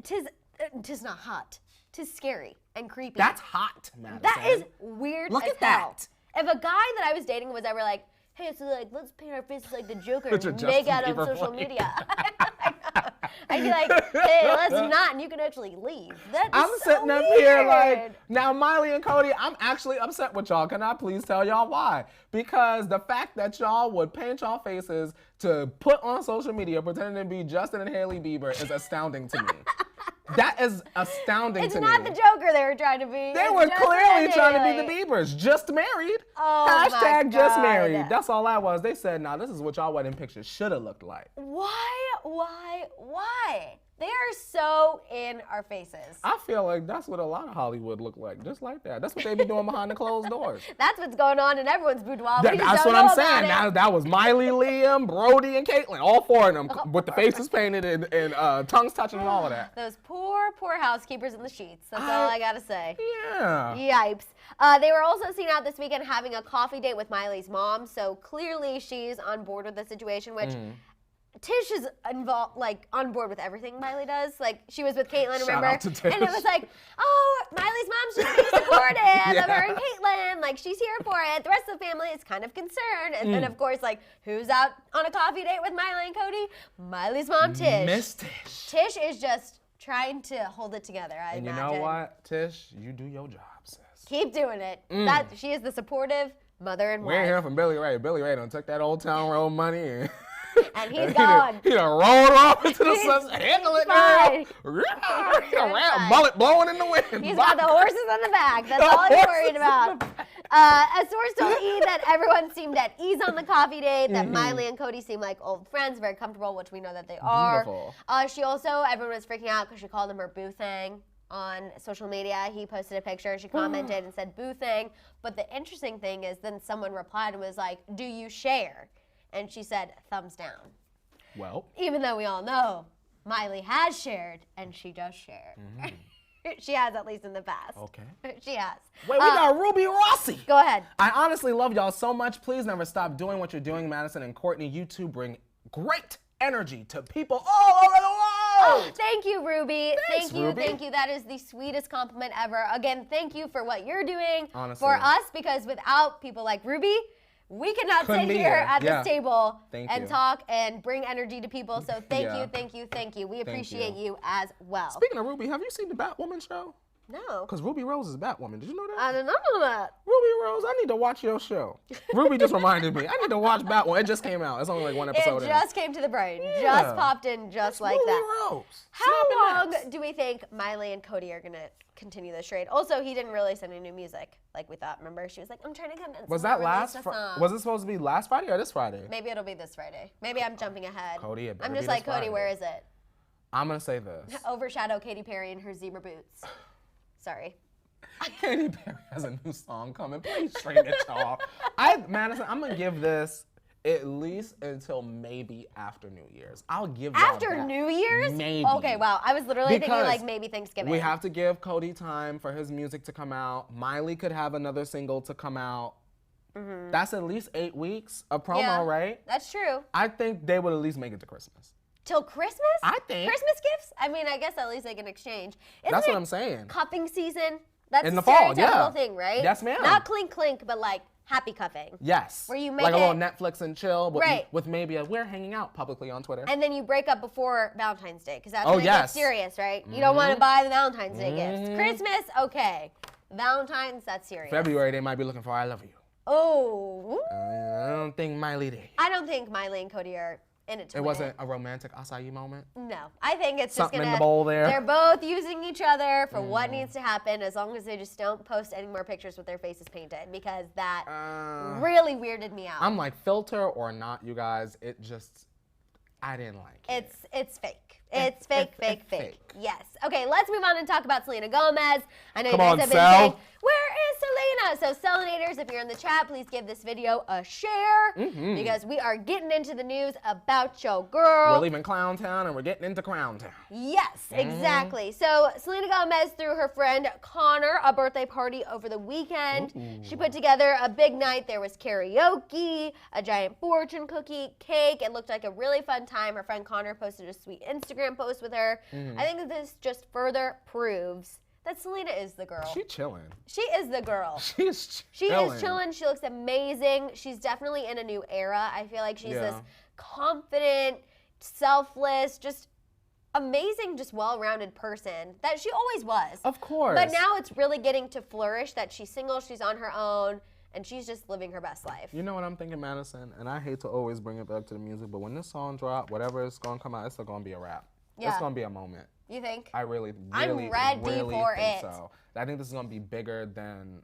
tis not hot. 'Tis scary and creepy. That's hot, Maddison. That is weird Look as at hell. that. If a guy that I was dating was ever like, hey, so like, let's paint our faces like the Joker and Justin make out on Bieber social voice. media. I'd be like, hey, let's not, and you can actually leave. That's I'm so sitting up weird. here like, now Miley and Cody, I'm actually upset with y'all. Can I please tell y'all why? Because the fact that y'all would paint y'all faces to put on social media pretending to be Justin and Hailey Bieber is astounding to me. That is astounding to me. It's not the Joker they were trying to be. They were clearly trying to be the Biebers. Just married. Oh Hashtag my just God. married. That's all that was. They said, nah, this is what y'all wedding pictures should have looked like. Why? They are so in our faces. I feel like that's what a lot of Hollywood look like, just like that. That's what they be doing behind the closed doors. That's what's going on in everyone's boudoir. That's what I'm saying. That was Miley, Liam, Brody, and Caitlyn. All four of them with the faces painted and tongues touching and all of that. Those poor housekeepers in the sheets. That's all I gotta say. Yeah. Yipes. They were also seen out this weekend having a coffee date with Miley's mom, so clearly she's on board with the situation, which Tish is involved, like, on board with everything Miley does. Like, she was with Caitlyn, remember? Shout out to Tish. And it was like, oh, Miley's mom's just being supportive of her and Caitlyn. Like, she's here for it. The rest of the family is kind of concerned. And then, of course, like, who's out on a coffee date with Miley and Cody? Miley's mom, Tish. Miss Tish. Tish is just trying to hold it together, I imagine. You know what, Tish? You do your job, sis. Keep doing it. She is the supportive mother and wife. We ain't hearing from Billy Ray. Billy Ray done took that Old Town Road money and he's gone. He done rolled off into the sunset. Handle it, girl. He done mullet blowing in the wind. He's got the horses on the back. That's all he's worried about. A source told E! that everyone seemed at ease on the coffee date, that Miley and Cody seemed like old friends, very comfortable, which we know that they are. Beautiful. Everyone was freaking out because she called him her boo thing on social media. He posted a picture, she commented and said boo thing. But the interesting thing is then someone replied and was like, do you share? And she said, thumbs down. Well. Even though we all know Miley has shared, and she does share. She has, at least in the past. Okay. She has. Wait, we got Ruby Rossi. Go ahead. I honestly love y'all so much. Please never stop doing what you're doing, Maddison and Courtney. You two bring great energy to people all over the world. Oh, thank you, Ruby. Thanks, Ruby. Thank you. That is the sweetest compliment ever. Again, thank you for what you're doing for Honestly. us, because without people like Ruby, we cannot sit here at this table and talk and bring energy to people. So thank you. We appreciate you as well. Speaking of Ruby, have you seen the Batwoman show? No. Because Ruby Rose is Batwoman. Did you know that? I didn't know that. Ruby Rose, I need to watch your show. Ruby just reminded me. I need to watch Batwoman. It just came out. It's only like one episode It just came to the brain. Yeah. Just popped in just like Ruby that. Rose. How long do we think Miley and Cody are going to continue this charade? Also, he didn't release any new music like we thought. Remember? She was like, I'm trying to convince Was him that to last release a song. Was it supposed to be last Friday or this Friday? Maybe it'll be this Friday. Maybe I'm jumping ahead. Cody, it better I'm be just this like, Cody, Friday. where is it? I'm going to say this. Overshadow Katy Perry in her zebra boots. Sorry. Katy Perry has a new song coming. Please train it, y'all. Madison, I'm going to give this at least until maybe after New Year's. I'll give y'all After that. New Year's? Maybe. Okay, wow. I was literally thinking Because like maybe Thanksgiving. We have to give Cody time for his music to come out. Miley could have another single to come out. That's at least 8 weeks of promo, Yeah, right? That's true. I think they would at least make it to Christmas. Till Christmas? I think. Christmas gifts? I mean, I guess at least they can exchange. That's what I'm saying. Cuffing season? That's in a the fall, stereotypical thing, right? Yes, ma'am. Not clink clink, but like happy cuffing. Yes. Where you make like it, a little Netflix and chill with, right. with maybe a we're hanging out publicly on Twitter. And then you break up before Valentine's Day, because that's when it gets serious, right? You don't want to buy the Valentine's Day gifts. Christmas, okay. Valentine's, that's serious. February, they might be looking for I love you. Oh. I don't think Miley did. I don't think Miley and Cody are in it to It win wasn't a romantic acai moment? No. I think it's Something just in the bowl there. They're both using each other for what needs to happen, as long as they just don't post any more pictures with their faces painted, because that really weirded me out. I'm like, filter or not, you guys, it just, I didn't like it. It's fake. It's fake. Yes. Okay, let's move on and talk about Selena Gomez. I know you guys have been saying, where is Selena? So Selenators, if you're in the chat, please give this video a share, because we are getting into the news about your girl. We're leaving Clown Town and we're getting into Crown Town. Yes, exactly. So Selena Gomez threw her friend Connor a birthday party over the weekend. She put together a big night. There was karaoke, a giant fortune cookie, cake. It looked like a really fun time. Her friend Connor posted a sweet Instagram post with her. I think that this just further proves that Selena is the girl. She chilling. She is the girl. She is chilling. She looks amazing. She's definitely in a new era. I feel like she's this confident, selfless, just amazing, just well-rounded person that she always was. Of course. But now it's really getting to flourish that she's single, she's on her own, and she's just living her best life. You know what I'm thinking, Madison? And I hate to always bring it back to the music, but when this song drop, whatever is going to come out, it's still going to be a rap. Yeah. It's going to be a moment. You think? I really I'm ready for think it. So. I think this is going to be bigger than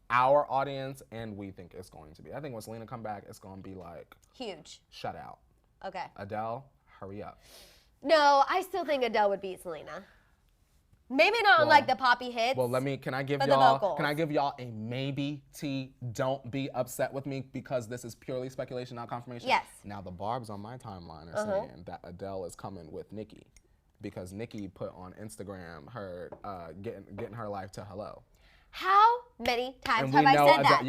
our audience, and we think it's going to be. I think when Selena come back, it's going to be like huge. Shut out. Okay. Adele, hurry up. No, I still think Adele would beat Selena. Maybe not on like the poppy hits. Well, can I give y'all a maybe T? Don't be upset with me because this is purely speculation, not confirmation. Yes. Now the barbs on my timeline are saying that Adele is coming with Nicki, because Nicki put on Instagram her getting her life to hello. How many times have I said that?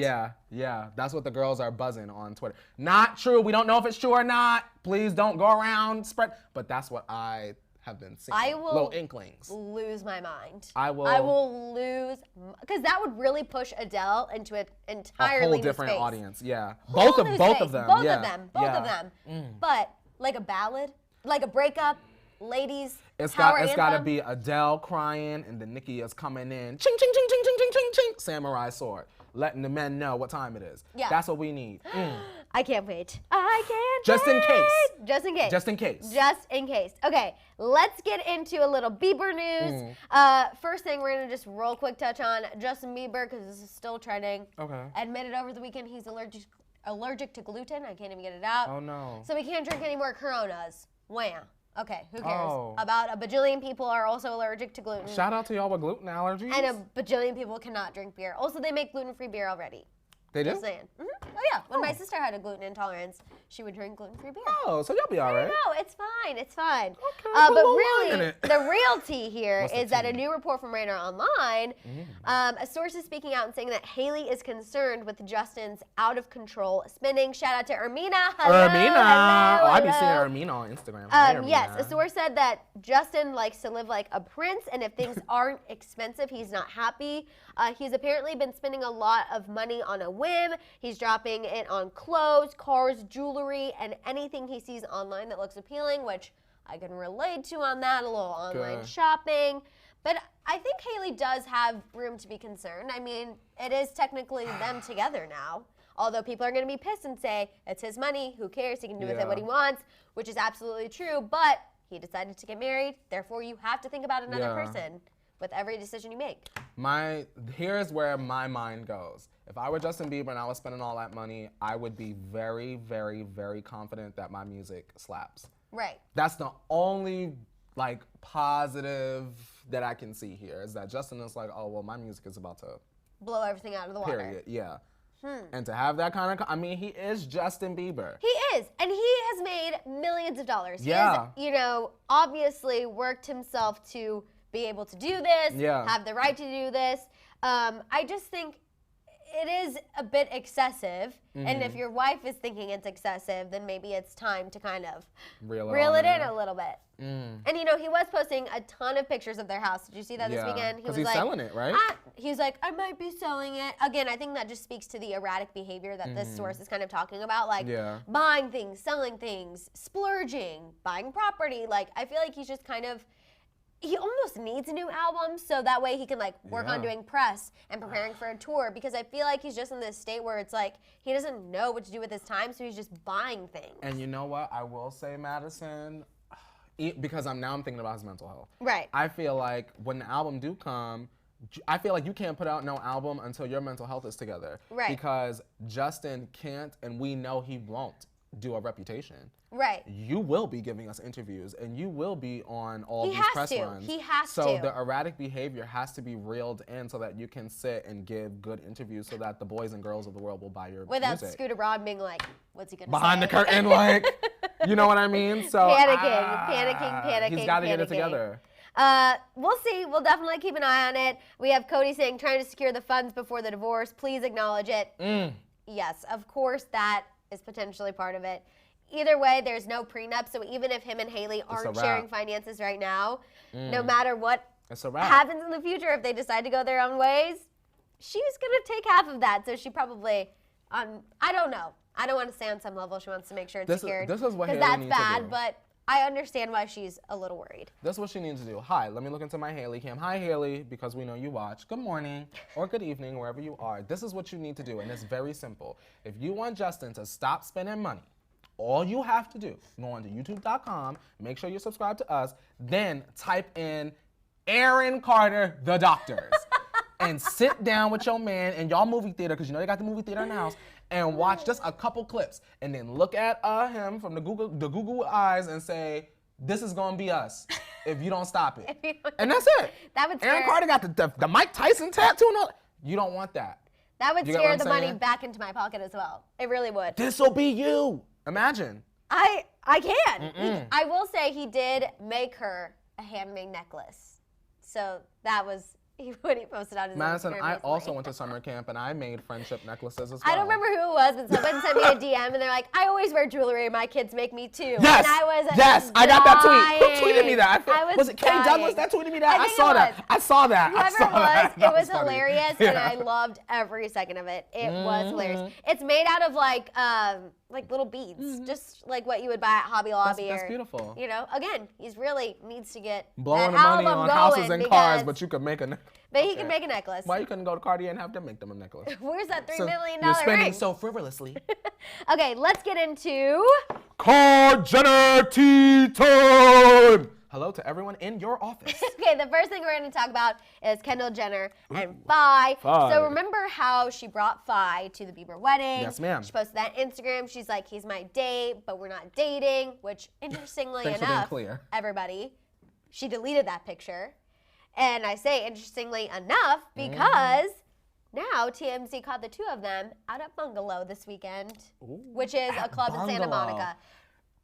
Yeah. That's what the girls are buzzing on Twitter. Not true. We don't know if it's true or not. Please don't go around spread. But that's what I have been seeing. I will little inklings. Lose my mind. I will lose, because that would really push Adele into an entirely a whole different space. audience. Yeah. Both of them. Both of them. But like a ballad, like a breakup, ladies. It's got to be Adele crying, and then Nicki is coming in, ching ching ching ching ching ching ching ching, samurai sword, letting the men know what time it is. Yeah. That's what we need. I can't wait. I can't Just wait. in case. Just in case. Just in case. Just in case. Okay, let's get into a little Bieber news. First thing we're going to just real quick touch on Justin Bieber, because this is still trending. Okay. Admitted over the weekend he's allergic to gluten. I can't even get it out. Oh, no. So he can't drink any more Coronas. Wham. Okay, who cares? About a bajillion people are also allergic to gluten. Shout out to y'all with gluten allergies. And a bajillion people cannot drink beer. Also, they make gluten-free beer already. They do? Just saying. Oh, yeah. When my sister had a gluten intolerance, she would drink gluten-free beer. Oh, so y'all be all right. No, it's fine. It's fine. Okay, but really, the real tea here is that a new report from Radar Online, a source is speaking out and saying that Hailey is concerned with Justin's out-of-control spending. Shout out to Ermina. Hello, hello. I be seeing Ermina on Instagram. Yes, a source said that Justin likes to live like a prince, and if things aren't expensive, he's not happy. He's apparently been spending a lot of money on a whim. He's dropping it on clothes, cars, jewelry, and anything he sees online that looks appealing, which I can relate to on that, a little online shopping. But I think Hailey does have room to be concerned. I mean, it is technically them together now. Although people are going to be pissed and say, it's his money, who cares, he can do with it what he wants, which is absolutely true. But he decided to get married, therefore you have to think about another person with every decision you make. Here's where my mind goes. If I were Justin Bieber and I was spending all that money, I would be very, very, very confident that my music slaps. Right. That's the only positive that I can see here, is that Justin is like, oh, well, my music is about to blow everything out of the water. Period, yeah. And to have that kind of, he is Justin Bieber. He is, and he has made millions of dollars. Yeah. He has, obviously worked himself to be able to do this, have the right to do this. I just think it is a bit excessive. And if your wife is thinking it's excessive, then maybe it's time to kind of reel it in a little bit. And he was posting a ton of pictures of their house. Did you see that this weekend? Because he's selling it, right? He's like, I might be selling it. Again, I think that just speaks to the erratic behavior that this source is kind of talking about. Like buying things, selling things, splurging, buying property. Like, I feel like he's just kind of, he almost needs a new album so that way he can like work on doing press and preparing for a tour, because I feel like he's just in this state where it's like he doesn't know what to do with his time, so he's just buying things. And you know what? I will say, Maddison, because I'm thinking about his mental health. Right. I feel like when the album do come, I feel like you can't put out no album until your mental health is together. Right. Because Justin can't, and we know he won't do a Reputation. Right. You will be giving us interviews, and you will be on all these press runs. He has to. So the erratic behavior has to be reeled in so that you can sit and give good interviews so that the boys and girls of the world will buy your without music. Scooter Braun being like, what's he gonna Behind say? the curtain, like, you know what I mean? So Panicking. He's got to get it together. We'll see. We'll definitely keep an eye on it. We have Cody saying, trying to secure the funds before the divorce. Please acknowledge it. Yes, of course that is potentially part of it. Either way, there's no prenup, so even if him and Hailey aren't sharing finances right now, no matter what happens in the future, if they decide to go their own ways, she's going to take half of that. So she probably, I don't know. I don't want to say on some level she wants to make sure it's secured. This is what Hailey that's needs to bad, do. but I understand why she's a little worried. That's what she needs to do. Hi, let me look into my Hailey cam. Hi, Hailey, because we know you watch. Good morning or good evening, wherever you are. This is what you need to do, and it's very simple. If you want Justin to stop spending money, all you have to do, go on to youtube.com, make sure you subscribe to us, then type in Aaron Carter, The Doctors, and sit down with your man in y'all movie theater, because you know they got the movie theater in the house, and watch just a couple clips, and then look at him from the Google eyes and say, this is gonna be us if you don't stop it. And that's it. That would Aaron Carter got the Mike Tyson tattoo and all. You don't want that. That would scare the money back into my pocket as well. It really would. This'll be you. Imagine. I can. I will say he did make her a handmade necklace. So that was what he posted on his Maddison, Instagram I recently. also went to summer camp and I made friendship necklaces as well. I don't remember who it was, but someone sent me a DM and they're like, I always wear jewelry, my kids make me too. Yes, and I was I got that tweet. Who tweeted me that? Was it Kay Douglas that tweeted me that? I saw that. Whoever it was, it was hilarious, Yeah. and I loved every second of it. It was hilarious. It's made out of like little beads, just like what you would buy at Hobby Lobby. That's beautiful. You know, again, he's really needs to get blowing that the money album on going houses and cars, but you could make a necklace. But he can make a necklace. Why you couldn't go to Cardi and have them make them a necklace? Where's that $3 million You're spending ring? so frivolously. Okay, let's get into Card Jenner tea time. Hello to everyone in your office. Okay, the first thing we're going to talk about is Kendall Jenner and Phi. So remember how she brought Phi to the Bieber wedding? Yes, ma'am. She posted that on Instagram. She's like, he's my date, but we're not dating, which interestingly Thanks for being enough, clear. Everybody, she deleted that picture. And I say interestingly enough because now TMZ caught the two of them out at Bungalow this weekend, which is a club in Santa Monica.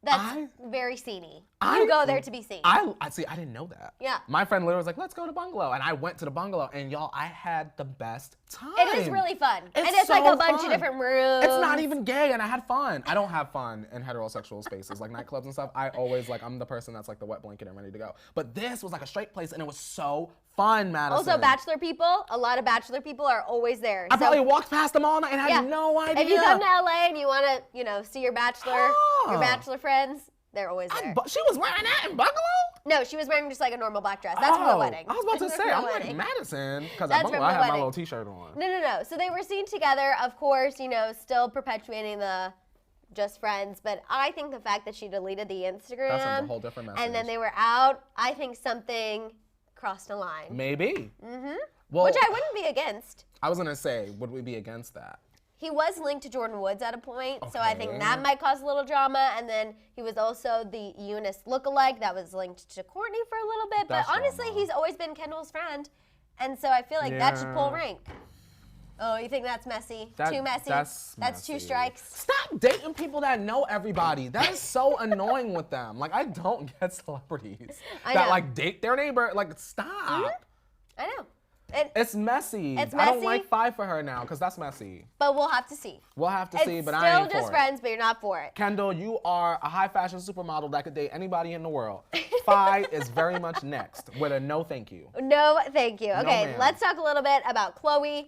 That's very sceney. You go there to be seen. I see. I didn't know that. Yeah. My friend literally was like, "Let's go to Bungalow," and I went to the Bungalow, and y'all, I had the best time. It is really fun, and it's like a bunch of different rooms. It's not even gay, and I had fun. I don't have fun in heterosexual spaces like nightclubs and stuff. I always I'm the person that's like the wet blanket and ready to go. But this was like a straight place, and it was so fun, Maddison. Also, bachelor people. A lot of bachelor people are always there. I probably walked past them all night and had no idea. If you come to LA and you want to, see your bachelor friends. They're always there. She was wearing that in Bungalow? No, she was wearing just like a normal black dress. That's from the wedding. I was about to say, I'm like Madison, because at Bungalow I had my little t-shirt on. No. So they were seen together, of course, still perpetuating the just friends. But I think the fact that she deleted the Instagram. That's a whole different message. And then they were out, I think something crossed a line. Maybe. Well, which I wouldn't be against. I was going to say, would we be against that? He was linked to Jordan Woods at a point, so I think that might cause a little drama. And then he was also the Eunice lookalike that was linked to Kourtney for a little bit. But honestly, he's always been Kendall's friend. And so I feel like that should pull rank. Oh, you think that's messy? Too messy? That's 2 strikes. Stop dating people that know everybody. That is so annoying with them. Like, I don't get celebrities that date their neighbor. Like, stop. I know. It's messy. It's I don't messy. like 5 for her now because that's messy. But we'll have to see. We'll have to see, but I It's ain't still just for friends, but you're not for it. Kendall, you are a high fashion supermodel that could date anybody in the world. 5 is very much next with a no thank you. No, thank you. Okay, ma'am. let's talk a little bit about Khloe.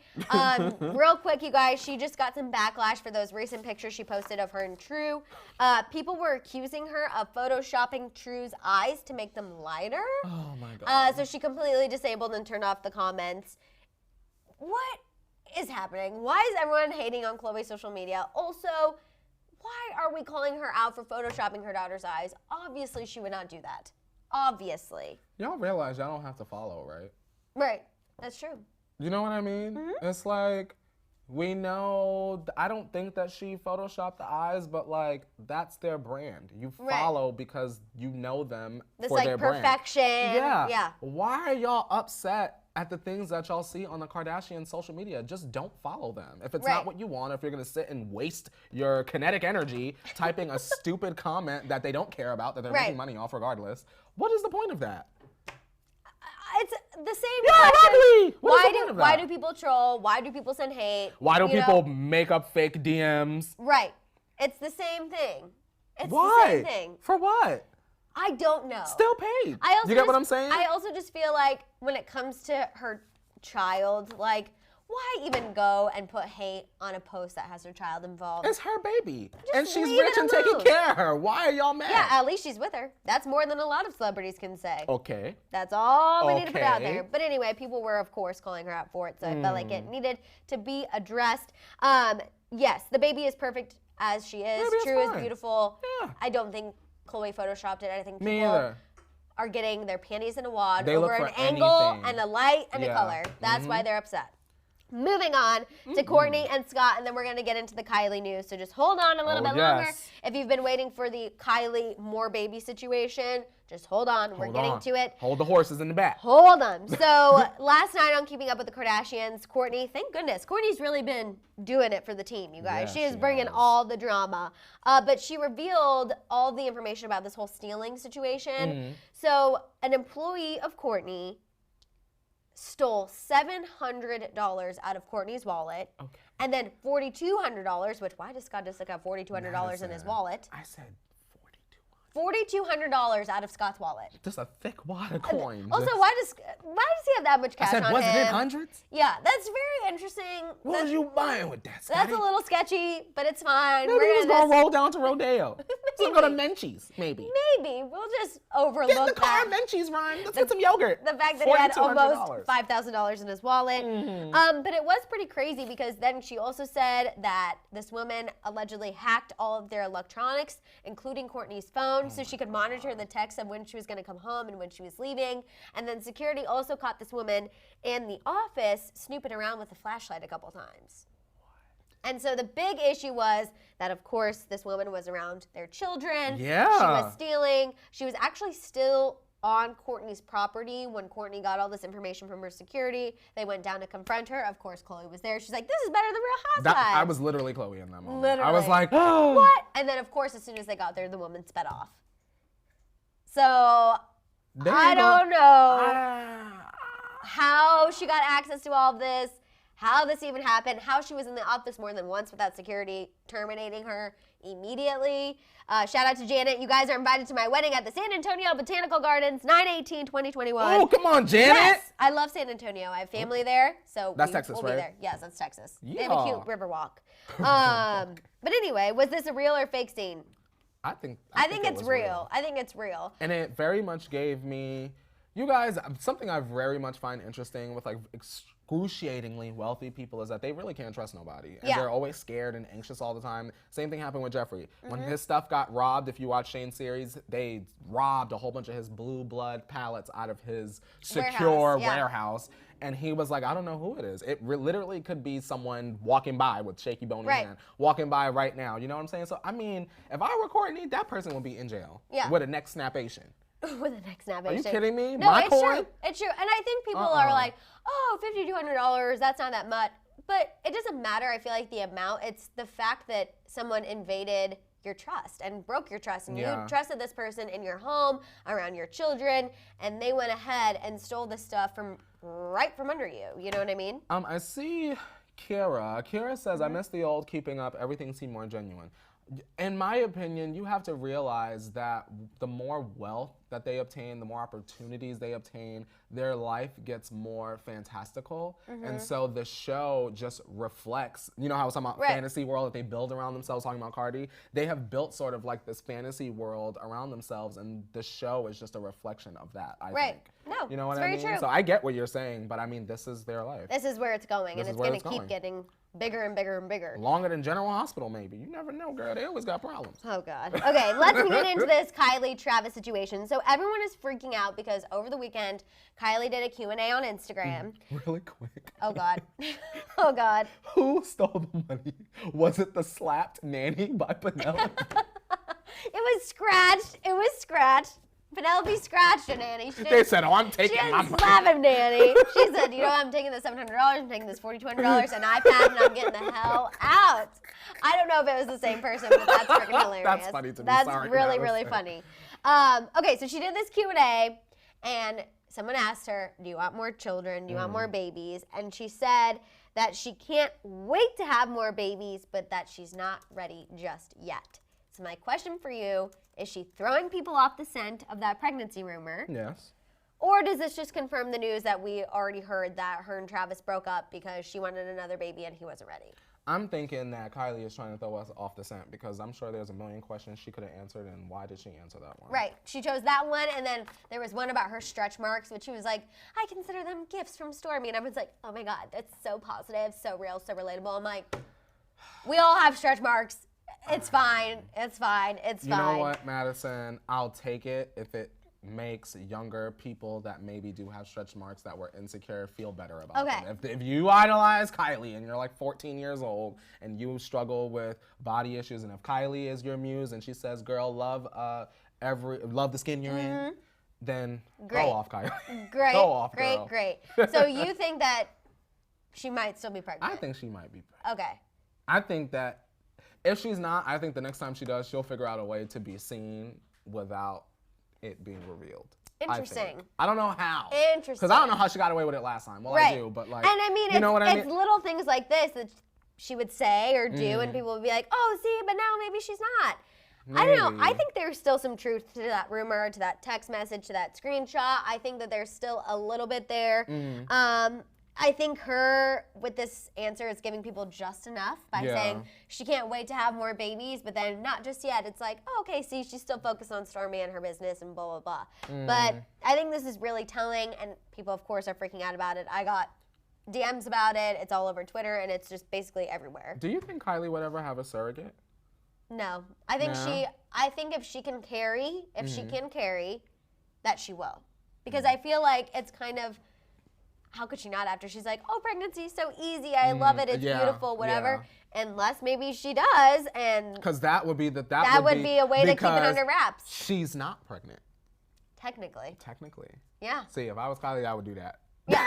Real quick, you guys, she just got some backlash for those recent pictures she posted of her and True. People were accusing her of photoshopping True's eyes to make them lighter. Oh my God. So she completely disabled and turned off the comments. What is happening? Why is everyone hating on Khloe's social media? Also, why are we calling her out for photoshopping her daughter's eyes? Obviously, she would not do that. Obviously. Y'all realize y'all don't have to follow, right? Right. That's true. You know what I mean? It's like, we know, I don't think that she photoshopped the eyes, but like, that's their brand. You follow because you know them for their brand. Perfection. Yeah. Why are y'all upset at the things that y'all see on the Kardashian social media? Just don't follow them. If it's not what you want, if you're gonna sit and waste your kinetic energy typing a stupid comment that they don't care about, that they're making money off regardless, what is the point of that? It's the same question. Exactly. Why do people troll? Why do people send hate? Why do people make up fake DMs? Right. It's the same thing. It's Why? the same thing. For what? I don't know. Still paid. You get what I'm saying? I also just feel like when it comes to her child, like, why even go and put hate on a post that has her child involved? It's her baby. Just and she's leave rich it and taking alone. care of her. Why are y'all mad? Yeah, at least she's with her. That's more than a lot of celebrities can say. Okay. That's all we need to put out Okay. there. But anyway, people were, of course, calling her out for it, so I felt like it needed to be addressed. Yes, the baby is perfect as she is. Baby is True is fine. beautiful. Yeah. I don't think Khloe photoshopped it. I think Me people either. are getting their panties in a wad They over look an for angle anything. and a light and a color. That's why they're upset. Moving on to Kourtney and Scott, and then we're going to get into the Kylie news. So just hold on a little bit longer. If you've been waiting for the Kylie more baby situation, just hold on. We're getting to it. Hold the horses in the back. Hold on. So last night on Keeping Up with the Kardashians, Kourtney, thank goodness, Kourtney's really been doing it for the team, you guys. Yeah, she is she bringing has. all the drama. But she revealed all the information about this whole stealing situation. So an employee of Kourtney stole $700 out of Kourtney's wallet. Okay. And then $4,200, which why does Scott just have $4,200 in his wallet? I said $4,200 out of Scott's wallet. just a thick wad of coins. Also, why does he have that much cash on him? was it in hundreds? Yeah, that's very interesting. What was you buying with that, Scotty? That's a little sketchy, but it's fine. Maybe We're he's gonna roll down to Rodeo. He's gonna go to Menchie's, maybe. Maybe we'll just Get in overlook the car, that. Menchie's, Ryan. Let's get some yogurt. The fact that he had almost $4,200. $5,000 in his wallet. But it was pretty crazy because then she also said that this woman allegedly hacked all of their electronics, including Kourtney's phone, so she could monitor the text of when she was going to come home and when she was leaving. And then security also caught this woman in the office snooping around with a flashlight a couple times. And so the big issue was that, of course, this woman was around their children. Yeah. She was stealing. She was actually still on Kourtney's property when Kourtney got all this information from her security. They went down to confront her. Of course, Khloe was there. She's like, this is better than Real Housewives. I was literally Khloe in that moment. Literally. I was like, oh. What? And then, of course, as soon as they got there, the woman sped off. So, I don't know how she got access to all of this, how this even happened, how she was in the office more than once without security terminating her immediately. Shout out to Janet. You guys are invited to my wedding at the San Antonio Botanical Gardens, 9/18/2021. Oh, come on, Janet. Yes, I love San Antonio. I have family there, so That's Texas, we'll right? be there. Yes, that's Texas. Yeah. They have a cute river walk. But anyway, was this a real or fake scene? I think it's real. I think it's real. And it very much gave me, you guys, something I very much find interesting with like excruciatingly wealthy people is that they really can't trust nobody. And they're always scared and anxious all the time. Same thing happened with Jeffree. When his stuff got robbed, if you watch Shane's series, they robbed a whole bunch of his blue blood pallets out of his secure warehouse. And he was like, I don't know who it is. It literally could be someone walking by with shaky bony hand, walking by right now. You know what I'm saying? So, I mean, if I were Kourtney, that person would be in jail with a neck snapation. With a neck snapation. Are you kidding me? No, My it's coin? true. It's true. And I think people are like, oh, $5,200, that's not that much. But it doesn't matter, I feel like, the amount. It's the fact that someone invaded your trust and broke your trust. And you trusted this person in your home, around your children, and they went ahead and stole this stuff from right from under you. You know what I mean? I see Kira. Kira says, I miss the old keeping up. Everything seemed more genuine. In my opinion, you have to realize that the more wealth that they obtain, the more opportunities they obtain, their life gets more fantastical. And so the show just reflects, you know how I was talking about fantasy world that they build around themselves, talking about Cardi? They have built sort of like this fantasy world around themselves, and the show is just a reflection of that, I think. No, you know what it's I very mean? true. So I get what you're saying, but I mean, this is their life. This is where it's going, This and is it's where going it's to keep going. getting bigger and bigger and bigger. Longer than General Hospital, maybe. You never know, girl. They always got problems. Oh, God. Okay, let's get into this Kylie-Travis situation. So everyone is freaking out because over the weekend, Kylie did a Q&A on Instagram. Really quick. Oh, God. Oh, God. Who stole the money? Was it the slapped nanny by Penelope? It was scratched. It was scratched. Penelope scratched a nanny. They said, oh, I'm taking my money. She didn't slap him, nanny. She said, you know, I'm taking the $700, I'm taking this $4,200, an iPad, and I'm getting the hell out. I don't know if it was the same person, but that's freaking hilarious. That's funny to me. That's Sorry, really, Madison. really funny. Okay, so she did this Q&A, and someone asked her, do you want more children? Do you want more babies? And she said that she can't wait to have more babies, but that she's not ready just yet. So my question for you, is she throwing people off the scent of that pregnancy rumor? Yes. Or does this just confirm the news that we already heard that her and Travis broke up because she wanted another baby and he wasn't ready? I'm thinking that Kylie is trying to throw us off the scent because I'm sure there's a million questions she could have answered, and why did she answer that one? Right. She chose that one, and then there was one about her stretch marks, which she was like, I consider them gifts from Stormy. And I was like, oh my God, that's so positive, so real, so relatable. I'm like, we all have stretch marks. It's fine. It's fine. It's fine. You know what, Madison? I'll take it if it makes younger people that maybe do have stretch marks that were insecure feel better about them. If you idolize Kylie and you're like 14 years old and you struggle with body issues, and if Kylie is your muse and she says, girl, love the skin you're in, then go off, Kylie. Great. Go off, girl. Great. So you think that she might still be pregnant? I think she might be pregnant. Okay. I think that if she's not, I think the next time she does, she'll figure out a way to be seen without it being revealed. Interesting. I don't know how. Interesting. Because I don't know how she got away with it last time. Well, I do, but like, and I mean, you know what I mean? It's little things like this that she would say or do, and people would be like, oh, see, but now maybe she's not. I don't know. I think there's still some truth to that rumor, to that text message, to that screenshot. I think that there's still a little bit there. I think her, with this answer, is giving people just enough by saying she can't wait to have more babies, but then not just yet. It's like, oh, okay, see, she's still focused on Stormy and her business and blah, blah, blah. But I think this is really telling, and people, of course, are freaking out about it. I got DMs about it. It's all over Twitter, and it's just basically everywhere. Do you think Kylie would ever have a surrogate? No. I think I think if she can carry, that she will. Because I feel like it's kind of, how could she not after she's like, oh, pregnancy is so easy. I love it. It's beautiful, whatever. Unless maybe she does. And because that would be that would be a way to keep it under wraps. She's not pregnant. Technically. Yeah. See, if I was Kylie, I would do that. Yeah.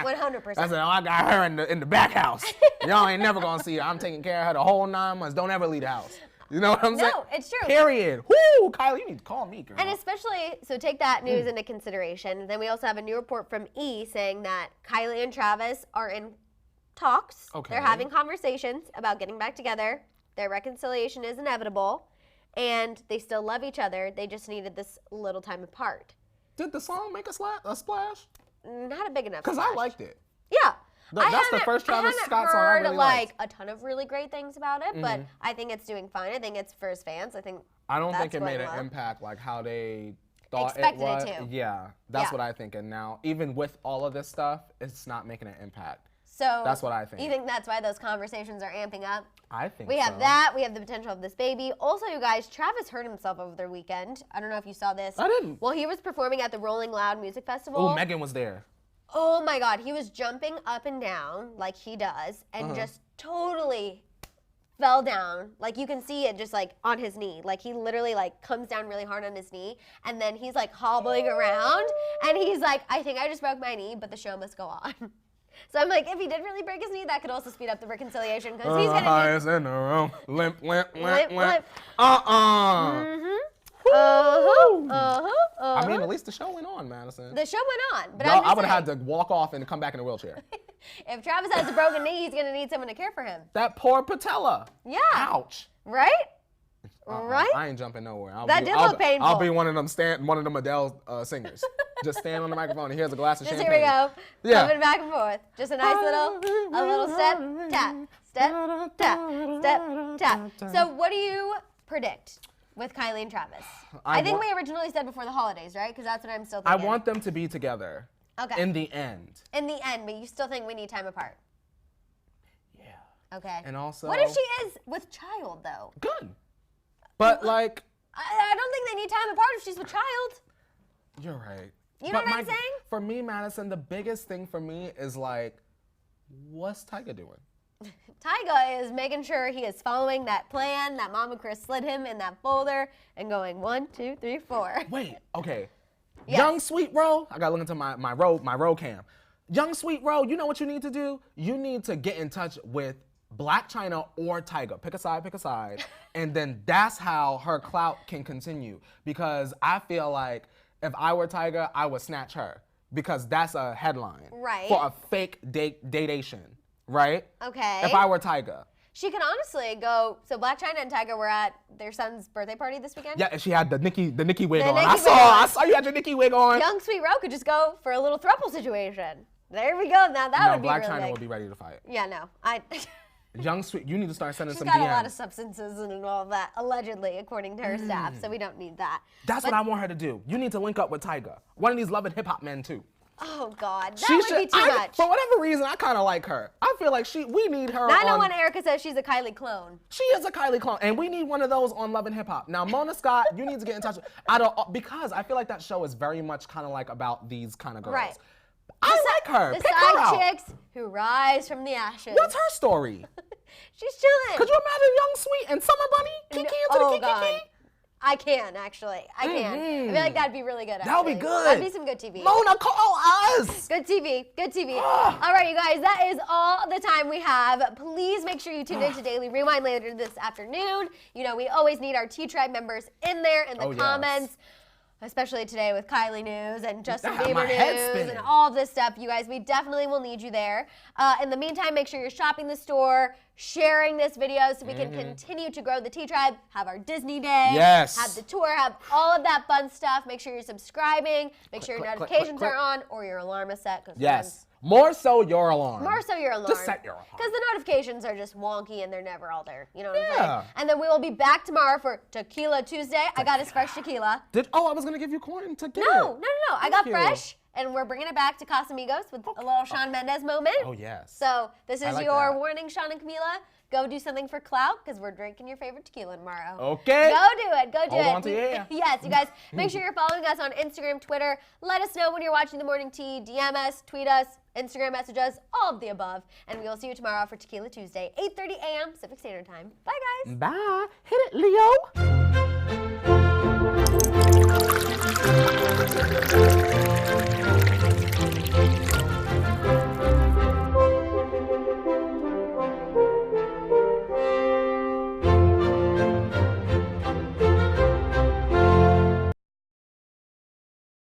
Oh, 100%. I said, oh, I got her in the back house. Y'all ain't never gonna see her. I'm taking care of her the whole 9 months. Don't ever leave the house. You know what I'm saying? No, it's true. Period. Woo, Kylie, you need to call me, girl. And especially, so take that news into consideration. Then we also have a new report from E! saying that Kylie and Travis are in talks. Okay. They're having conversations about getting back together. Their reconciliation is inevitable. And they still love each other. They just needed this little time apart. Did the song make a splash? Not a big enough Because I liked it. Yeah. That's the first Travis Scott song I really liked. A ton of really great things about it, but I think it's doing fine. I think it's for his fans. I don't think it made an impact like how they thought expected it was. it to. Yeah, that's what I think. And now, even with all of this stuff, it's not making an impact. So that's what I think. You think that's why those conversations are amping up? I think we have that. We have the potential of this baby. Also, you guys, Travis hurt himself over the weekend. I don't know if you saw this. I didn't. Well, he was performing at the Rolling Loud Music Festival. Oh, Megan was there. Oh my God, he was jumping up and down like he does, and just totally fell down. Like you can see it just like on his knee. Like he literally like comes down really hard on his knee, and then he's like hobbling around, and he's like, I think I just broke my knee, but the show must go on. So I'm like, if he did really break his knee, that could also speed up the reconciliation because he's gonna highest in the room. Limp. I mean, at least the show went on, Madison. The show went on, but I would have had to walk off and come back in a wheelchair. If Travis has a broken knee, he's gonna need someone to care for him. That poor patella. Yeah. Ouch. Right? Right? I ain't jumping nowhere. That did look painful. I'll be one of them Adele singers. Just stand on the microphone and here's a glass of champagne. Here we go. Yeah. Coming back and forth. Just a nice little step, tap, step, tap, step, tap. So what do you predict with Kylie and Travis? I think we originally said before the holidays, right? Because that's what I'm still thinking. I want them to be together. Okay. In the end. In the end, but you still think we need time apart? Yeah. Okay. And also. What if she is with child, though? Good. But like. I don't think they need time apart if she's with child. You're right. You know what I'm saying? For me, Madison, the biggest thing for me is like, what's Tyga doing? Tyga is making sure he is following that plan that Mama Chris slid him in that folder and going 1, 2, 3, 4. Wait, okay. Yes. Young Sweet Ro, I gotta look into my road cam. Young Sweet Ro, you know what you need to do? You need to get in touch with Black China or Tyga. Pick a side. And then that's how her clout can continue. Because I feel like if I were Tyga, I would snatch her. Because that's a headline. Right. For a fake datation. Right? Okay. If I were Tyga. She could honestly go. So Black China and Tyga were at their son's birthday party this weekend. Yeah, and she had the Nicki wig on. I saw you had your Nicki wig on. Young Sweet Ro could just go for a little throuple situation. There we go. Now that would be Black really China big. would be ready to fight. Yeah, no, Young Sweet, you need to start sending some DMs. She's got a lot of substances and all that, allegedly, according to her staff. So we don't need that. That's what I want her to do. You need to link up with Tyga. One of these Love and Hip Hop men too. Oh God, that would be too much. For whatever reason, I kind of like her. I feel like we need her. 901 Erica says she's a Kylie clone. She is a Kylie clone, and we need one of those on Love and Hip Hop. Now, Mona Scott, you need to get in touch with. Because I feel like that show is very much kind of like about these kind of girls. Right. I like her. The Pick her out. side chicks who rise from the ashes. What's her story? She's chilling. Could you imagine Young Sweet and Summer Bunny? Kiki into the Kiki? I can, actually. I can. I feel like that'd be really good, actually. That would be good. That'd be some good TV. Mona, call us. Good TV. All right, you guys, that is all the time we have. Please make sure you tune into Daily Rewind later this afternoon. You know, we always need our T-Tribe members in there in the comments. Especially today with Kylie news and Justin Bieber news and all this stuff. You guys, we definitely will need you there. In the meantime, make sure you're shopping the store, sharing this video so we can continue to grow the T-Tribe, have our Disney day, have the tour, have all of that fun stuff. Make sure you're subscribing. Make sure your notifications are on or your alarm is set. Yes. More so your alarm. More so your alarm. Just set your alarm. Because the notifications are just wonky and they're never all there. You know what I'm saying? And then we will be back tomorrow for Tequila Tuesday. I got us fresh tequila. I was going to give you corn to get No. I got fresh. And we're bringing it back to Casamigos with a little Shawn Mendes moment. Oh, yes. So this is your warning, Shawn and Camila. Go do something for clout because we're drinking your favorite tequila tomorrow. Okay. Go do it. Hold on to your Yes, you guys. Make sure you're following us on Instagram, Twitter. Let us know when you're watching The Morning Tea. DM us, tweet us, Instagram message us, all of the above. And we will see you tomorrow for Tequila Tuesday, 8:30 a.m. Pacific Standard Time. Bye, guys. Bye. Hit it, Leo.